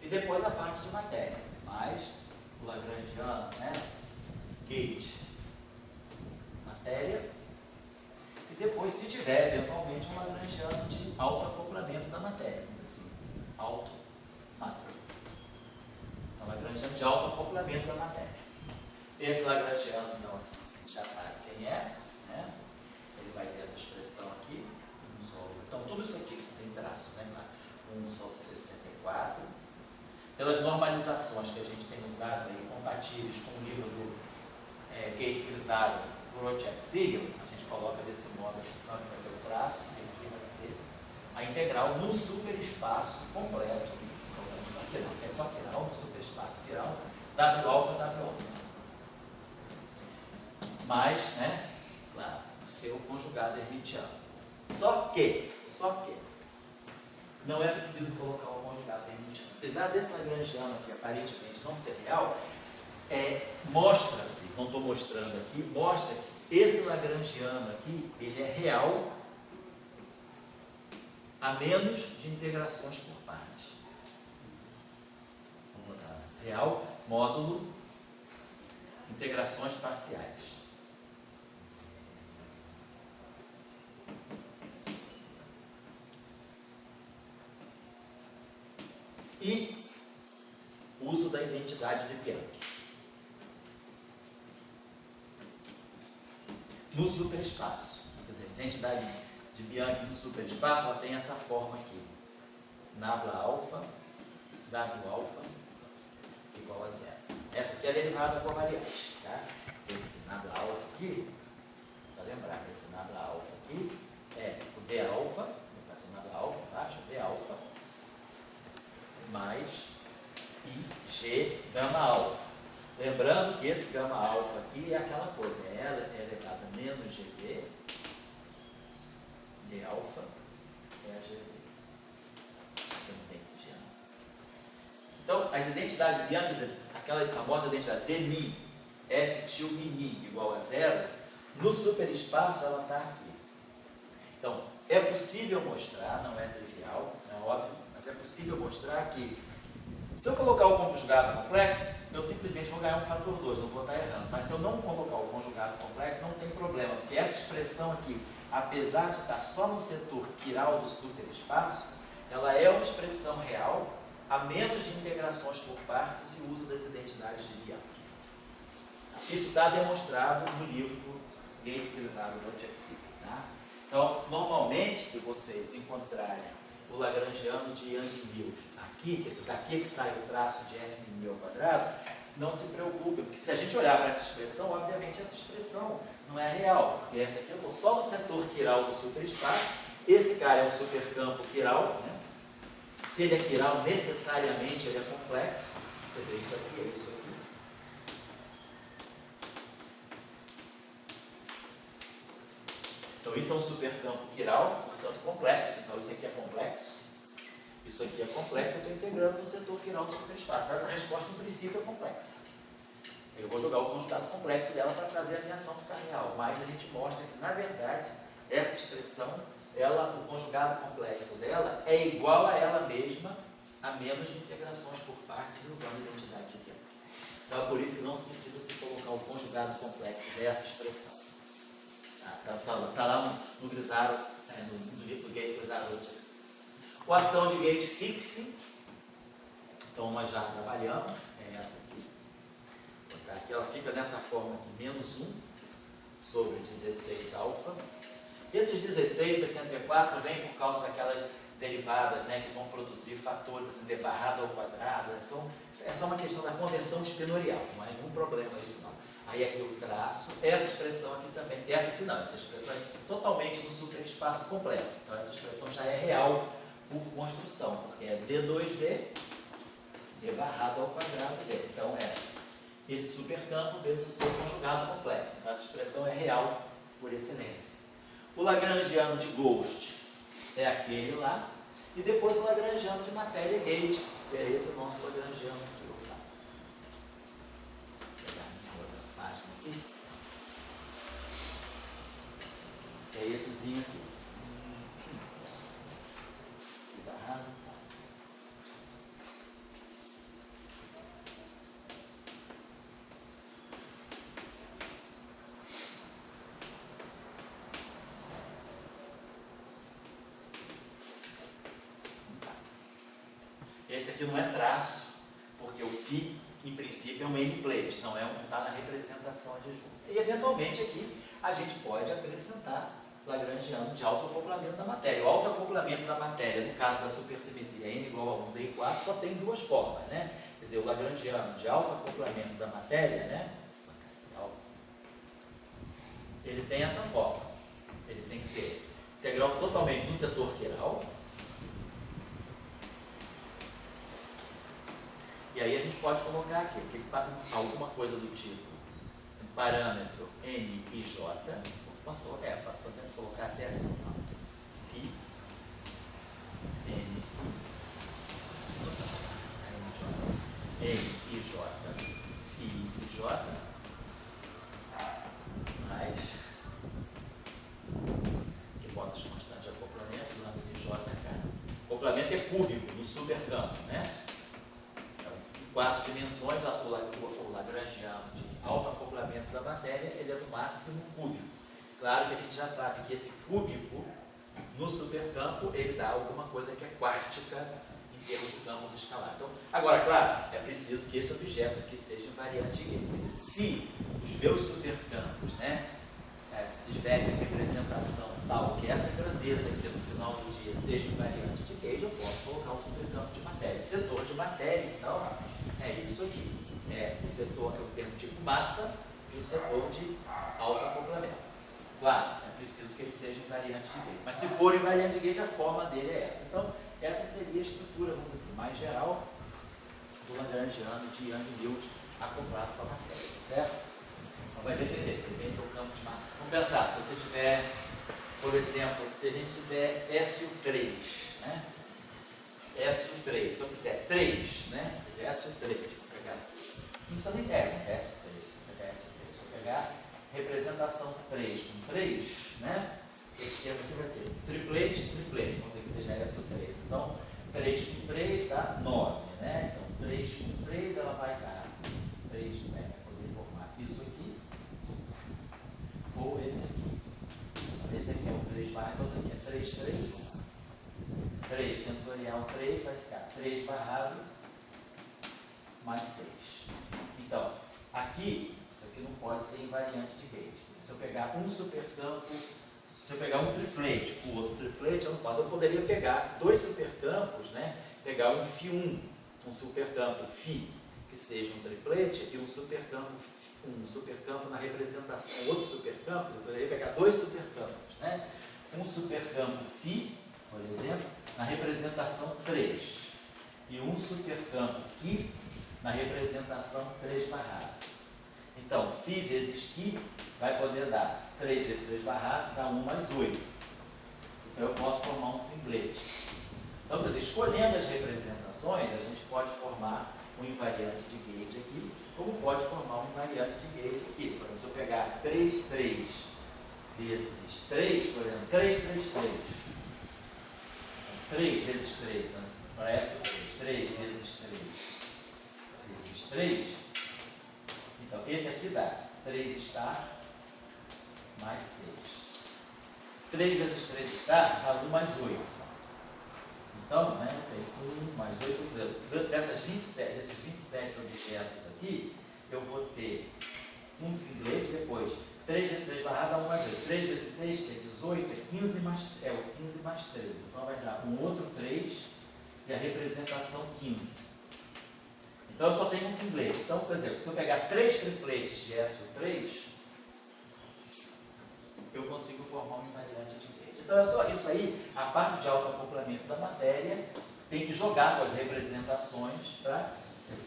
E depois a parte de matéria, mais o lagrangiano, né, gate, matéria. E depois, se tiver, eventualmente, um lagrangiano de autoacoplamento da matéria. Vamos dizer assim, auto-matéria. Então, lagrangiano de autoacoplamento da matéria. Esse lagrangiano, então, a gente já sabe quem é, né? Ele vai ter essa expressão aqui, 1 sobre. Então, tudo isso aqui tem traço, né? 1 sobre 64. Pelas normalizações que a gente tem usado aí, compatíveis com o livro do Gates Grisado, Grotjak Siegel, coloca desse modo aqui, então vai ter o traço, e aqui vai ser a integral no superespaço completo. É só quiral, no superespaço quiral, W alfa, W alfa. Mais, né, claro, o seu conjugado hermitiano. Só que, não é preciso colocar o conjugado hermitiano. Apesar desse lagrangiano aqui aparentemente não ser real, mostra-se, não estou mostrando aqui, mostra que esse lagrangiano aqui, ele é real a menos de integrações por partes. Vamos botar real, módulo, integrações parciais. E uso da identidade de Bianchi. No superespaço. Quer dizer, a identidade de Bianchi no superespaço, ela tem essa forma aqui. Nabla alfa, W alfa, igual a 0. Essa aqui é a derivada covariante. Tá? Esse nabla alfa aqui, para lembrar, esse nabla alfa aqui é o D alfa, no caso o nabla alfa, embaixo, D alfa, mais IG gama alfa. Lembrando que esse gama alfa aqui é aquela coisa, ela é elevada a menos GV, D alfa é a GV. Eu não tenho esse gama. Então, as identidades de Bianchi, aquela famosa identidade D mi, F til mi igual a 0, no superespaço ela está aqui. Então, é possível mostrar, não é trivial, é óbvio, mas é possível mostrar que se eu colocar o conjugado complexo, eu simplesmente vou ganhar um fator 2, não vou estar errando. Mas se eu não colocar o conjugado complexo, não tem problema, porque essa expressão aqui, apesar de estar só no setor quiral do superespaço, ela é uma expressão real, a menos de integrações por partes e uso das identidades de Bianchi. Isso está demonstrado no livro do Gates Grisado Grotjak Siegel. Tá? Então, normalmente, se vocês encontrarem o lagrangiano de Young-Mills aqui, quer dizer, daqui que sai o traço de F' ao quadrado, não se preocupe, porque se a gente olhar para essa expressão, obviamente essa expressão não é real, porque essa aqui eu estou só no setor quiral do superespaço, esse cara é um supercampo quiral, né? Se ele é quiral, necessariamente ele é complexo, quer dizer, isso aqui é isso aqui. Então isso é um supercampo quiral, portanto complexo. Então isso aqui é complexo, isso aqui é complexo, eu estou integrando o setor quiral do superespaço. Essa resposta em princípio é complexa. Eu vou jogar o conjugado complexo dela para fazer a minha ação ficar real, mas a gente mostra que, na verdade, essa expressão, o conjugado complexo dela é igual a ela mesma, a menos de integrações por partes usando a identidade de tempo. Então é por isso que não se precisa se colocar o conjugado complexo dessa expressão. Está lá no Grisaro, no Gates Grisaro Lutz. O ação de gate fixe, então nós já trabalhamos, é essa aqui. Aqui ela fica dessa forma aqui, menos 1 sobre 16 alfa. Esses 16, 64 vêm por causa daquelas derivadas, né, que vão produzir fatores assim, d barrado ao quadrado. É só uma questão da conversão espinorial, não é nenhum problema isso não. Aí aqui eu traço, essa expressão aqui também, essa aqui não, essa expressão é totalmente no superespaço completo. Então essa expressão já é real por construção, porque é D2V, d barrado ao quadrado V. Então é esse supercampo vezes o seu conjugado complexo. Então essa expressão é real por excelência. O lagrangiano de Ghost é aquele lá, e depois o lagrangiano de matéria gate, que é esse nosso lagrangiano aqui. Vou pegar a minha outra página aqui. É essezinho aqui. Barrado. Esse aqui não é traço, porque o φ, em princípio, é um endplate, não está na representação adjunta. E, eventualmente, aqui, a gente pode acrescentar lagrangiano de autoacoplamento da matéria. O autoacoplamento da matéria, no caso da supersimetria n igual a 1 d4, só tem duas formas, né? Quer dizer, o lagrangiano de autoacoplamento da matéria, né? Ele tem essa forma. Ele tem que ser integral totalmente no setor quiral. E aí a gente pode colocar aqui alguma coisa do tipo um parâmetro n e j. Posso colocar? Podemos colocar até assim, ó. Φ, n, n e j, φ e j, mais, que bota as constantes de acoplamento, lambda de j cá. Acoplamento é cúbico no supercampo, né? 4 dimensões, o lagrangiano de autoacoplamento da matéria, ele é no máximo cúbico. Claro que a gente já sabe que esse cúbico, no supercampo, ele dá alguma coisa que é quártica em termos de campos escalares. Então, agora, claro, é preciso que esse objeto aqui seja invariante de Gauge. Se os meus supercampos, né, se tiverem representação tal que essa grandeza aqui no final do dia seja invariante de Gauge, eu posso colocar o supercampo de matéria. O setor de matéria, então, é isso aqui. É o setor, é o termo tipo massa, e o setor de autoacoplamento. Claro, é preciso que ele seja invariante de Gauge. Mas se for invariante de Gauge, a forma dele é essa. Então, essa seria a estrutura, vamos dizer assim, mais geral do lagrangiano de Yang-Mills acoplado com a matéria, certo? Então vai depende do campo de matéria. Vamos pensar, se você tiver, por exemplo, se a gente tiver SU3, né? SU3, se eu fizer 3, né? SU3, vou pegar, não precisa nem ter, SU3, vou pegar SU3, vou pegar representação 3 com 3, né? Esse termo aqui vai ser triplete, triplete, vamos dizer que seja SU3. Então, 3 com 3 dá 9, né? Então, 3 com 3 ela vai dar 3, vai poder formar isso aqui, ou esse aqui. Esse aqui é o 3 barra, então esse aqui é 3, 3, 3 tensorial 3 vai ficar 3 barrado mais 6. Então, aqui, isso aqui não pode ser invariante de Gauge. Se eu pegar um supercampo, se eu pegar um triplete com o outro triplete, eu não posso. Eu poderia pegar dois supercampos, né? Pegar um φ1, um supercampo φ, que seja um triplete, e um supercampo na representação, outro supercampo, eu poderia pegar dois supercampos, né? Um supercampo φ, por exemplo, na representação 3, e um supercampo Φ na representação 3 barrado. Então, Φ vezes Φ vai poder dar 3 vezes 3 barrado dá 1 mais 8. Então eu posso formar um singlete. Então, quer dizer, escolhendo as representações, a gente pode formar um invariante de gate aqui, como pode formar um invariante de gate aqui. Por exemplo, se eu pegar 3, 3 vezes 3, por exemplo, 3, 3, 3. 3 vezes 3, né? Parece o 3 vezes 3 vezes 3. Então, esse aqui dá 3 estar mais 6. 3 vezes 3 estar dá 1 mais 8. Então, né, tem 1 mais 8. Desses 27 objetos aqui, eu vou ter um singlete, depois 3 vezes 3 barrado dá 1 mais 8. 3 vezes 6, que é 18, é 15 mais 3. Então vai dar um outro 3 e a representação 15. Então eu só tenho um singlete. Então, por exemplo, se eu pegar 3 tripletes de SO3, eu consigo formar um invariante de gate. Então é só isso aí, a parte de autoacoplamento da matéria tem que jogar com as representações para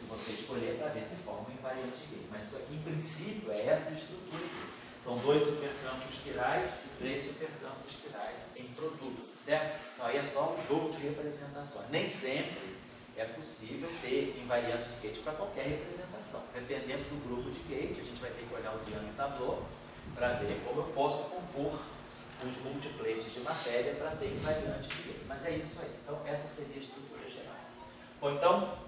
você escolher para ver se forma um invariante de gate. Mas isso aqui, em princípio, é essa estrutura aqui. São 2 supercampos quirais e 3 supercampos quirais em produto, certo? Então aí é só um jogo de representações. Nem sempre é possível ter invariância de gate para qualquer representação. Dependendo do grupo de gate, a gente vai ter que olhar o Yang Tableau para ver como eu posso compor os multipletes de matéria para ter invariante de gate. Mas é isso aí. Então, essa seria a estrutura geral. Bom, então,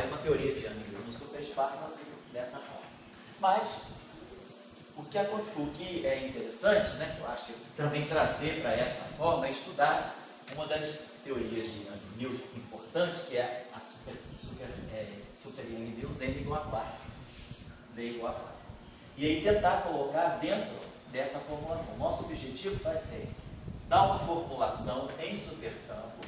uma teoria de Yang no superespaço ela fica dessa forma. Mas, o que é interessante, né, eu acho que também trazer para essa forma, é estudar uma das teorias de Yang Mills importantes, que é a super Yang Mills N igual a 4. D igual a 4. E aí tentar colocar dentro dessa formulação. Nosso objetivo vai ser dar uma formulação em supercampo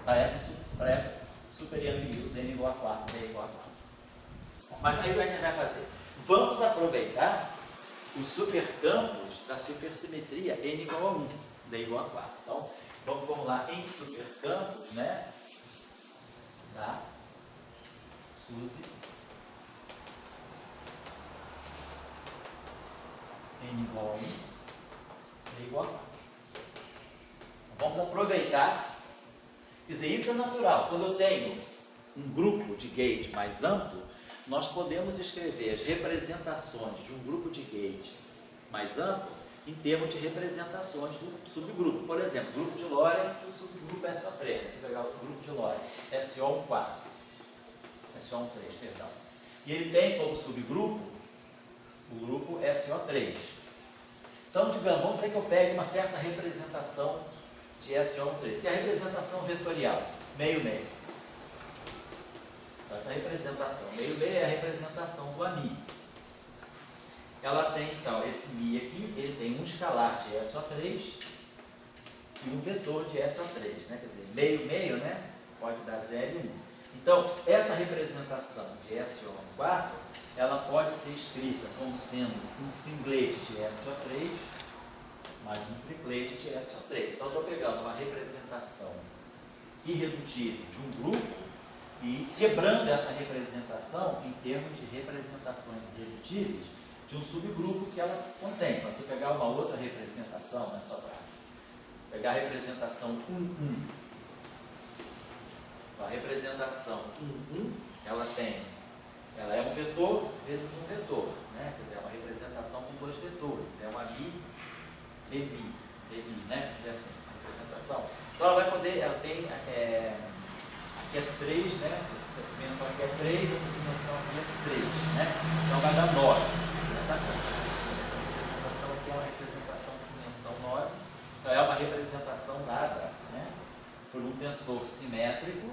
para essa super Yang Mills N igual a 4, D igual a 4. Mas aí o que a gente vai fazer? Vamos aproveitar os supercampos da supersimetria N igual a 1, D igual a 4. Então, vamos formular em supercampos, né? Da SUSE N igual a 1, D igual a 4. Vamos aproveitar, quer dizer, isso é natural. Quando eu tenho um grupo de gate mais amplo, nós podemos escrever as representações de um grupo de gate mais amplo em termos de representações do subgrupo. Por exemplo, grupo de Lorentz e o subgrupo SO3. Deixa eu pegar o grupo de Lorentz, SO14. SO13, perdão. E ele tem como subgrupo o grupo SO3. Então, digamos, vamos dizer que eu pegue uma certa representação de SO13, que é a representação vetorial, meio-meio. Então, essa representação meio-meio é a representação do AMI. Ela tem, então, esse Mi aqui, ele tem um escalar de SO3 e um vetor de SO3, né? Quer dizer, meio-meio, né? Pode dar 0 e 1. Então, essa representação de SO4, ela pode ser escrita como sendo um singlete de SO3 mais um triplete de SO3. Então, eu estou pegando uma representação irredutível de um grupo e quebrando essa representação em termos de representações irredutíveis de um subgrupo que ela contém. Então, se eu pegar uma outra representação, né, só para pegar a representação 1, 1. Então, a representação 1, 1, ela é um vetor vezes um vetor, né? Quer dizer, é uma representação com 2 vetores, é uma BI, né? É assim, a representação. Então, ela vai poder, ela tem, aqui é 3, né? Essa dimensão aqui é 3, essa dimensão aqui é 3, né? Então, vai dar 9. Essa representação aqui é uma representação de dimensão 9. Então, é uma representação dada, né, por um tensor simétrico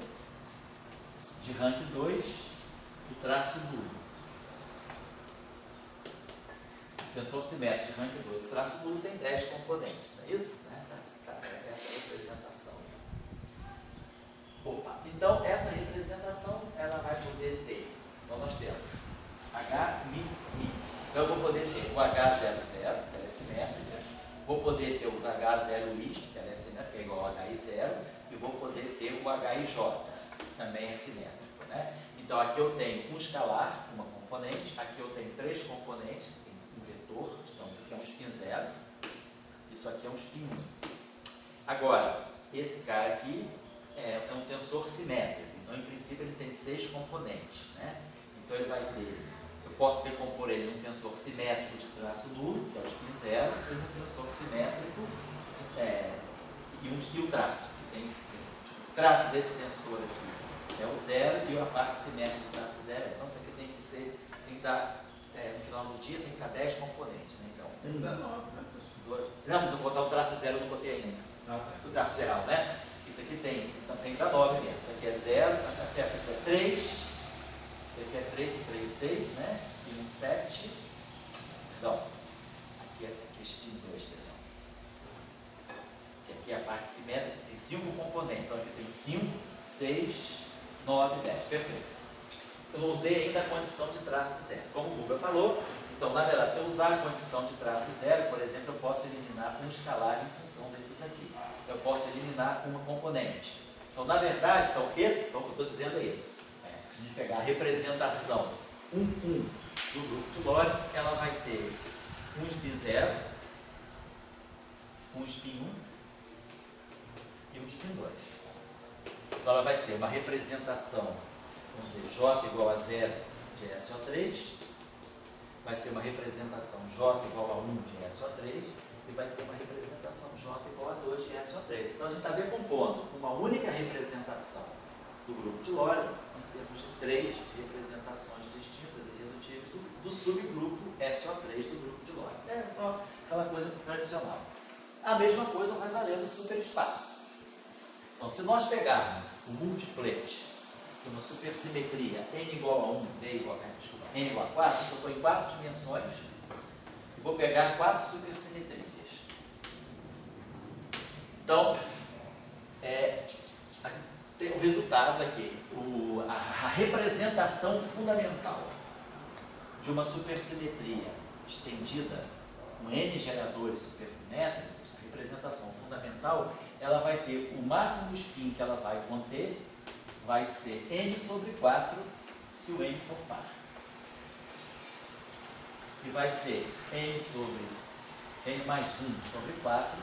de rank 2 do traço nulo. O tensor simétrico de rank 2 do traço nulo tem 10 componentes, não é isso? Né? Essa representação. Opa. Então, essa representação ela vai poder ter. Então, nós temos H, Mi, Mi. Então, eu vou poder ter o H00, que ela é simétrica. Vou poder ter os H0i, que ela é igual a HI0, e vou poder ter o HIJ, também é simétrico, né? Então aqui eu tenho um escalar, uma componente, aqui eu tenho 3 componentes, tem um vetor, então isso aqui é um spin 0, isso aqui é um spin 1. Agora, esse cara aqui é um tensor simétrico, então em princípio ele tem 6 componentes, né? Então ele vai ter, eu posso decompor ele num tensor simétrico de traço nulo, que é o spin 0, e num tensor simétrico e o traço. O traço desse tensor aqui é o 0 e a parte simétrica do traço 0. Então isso aqui tem que dar, no final do dia tem que dar 10 componentes, né? Então, Não dá 9, né? 2, não, mas eu vou botar o traço 0, eu não botei ainda. Ah, tá. O traço geral, né? Isso aqui tem, então tem que dar 9 mesmo. Isso aqui é 0, tá certo? Isso aqui é 3, isso aqui é 3 e 3, 6, né? E um 7. Não, aqui é spin 2, perdão. Aqui é a parte simétrica, tem 5 componentes. Então aqui tem 5, 6, 9, 10. Perfeito. Eu não usei ainda a condição de traço 0. Como o Google falou, então na verdade, se eu usar a condição de traço 0, por exemplo, eu posso eliminar um escalar em função desses aqui. Eu posso eliminar uma componente. Então, na verdade, então, o que eu estou dizendo é isso. De pegar a representação 1, 1 do grupo de Lorentz, ela vai ter um spin 0, um spin 1 e um spin 2. Então, ela vai ser uma representação, vamos dizer, J igual a 0 de SO3, vai ser uma representação J igual a 1 de SO3, e vai ser uma representação J igual a 2 de SO3. Então a gente está decompondo uma única representação do grupo de Lorentz em termos de 3 representações distintas e irredutíveis do subgrupo SO3 do grupo de Lorentz. É só aquela coisa tradicional. A mesma coisa vai valer no superespaço. Então, se nós pegarmos o multiplet de uma supersimetria n igual a 1, n igual a 4, eu estou em 4 dimensões e vou pegar 4 supersimetrias. Então, tem o resultado aqui, a representação fundamental de uma supersimetria estendida com n geradores supersimétricos, a representação fundamental, ela vai ter o máximo spin que ela vai conter, vai ser n sobre 4 se o n for par. E vai ser n sobre n mais 1 sobre 4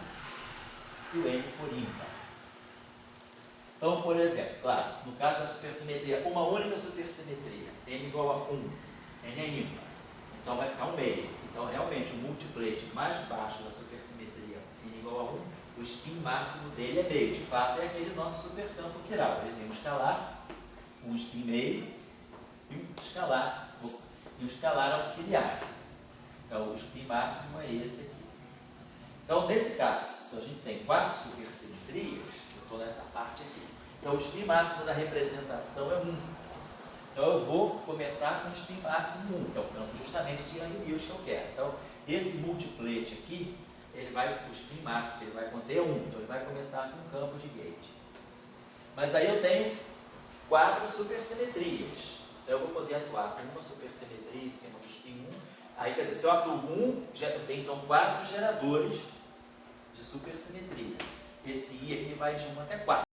se o n for ímpar. Então, por exemplo, claro, no caso da supersimetria, uma única supersimetria, n igual a 1, n é ímpar, então vai ficar 1 meio. Então, realmente, o multiplet mais baixo da supersimetria, n igual a 1, o spin máximo dele é meio. De fato, é aquele nosso supercampo quiral. Ele tem um escalar, um spin meio e um escalar auxiliar. Então, o spin máximo é esse aqui. Então, nesse caso, se a gente tem 4 supersimetrias, eu estou nessa parte aqui. Então, o spin máximo da representação é 1. Então, eu vou começar com o spin máximo 1, que é o campo justamente de Yang-Mills que eu quero. Então, esse multiplet aqui, o spin máximo que ele vai conter é 1. Então, ele vai começar com um campo de gauge. Mas aí eu tenho 4 supersimetrias. Então, eu vou poder atuar com uma supersimetria em cima do spin 1. Aí, quer dizer, se eu atuo 1, eu tenho então 4 geradores de supersimetria. Esse I aqui vai de 1 até 4.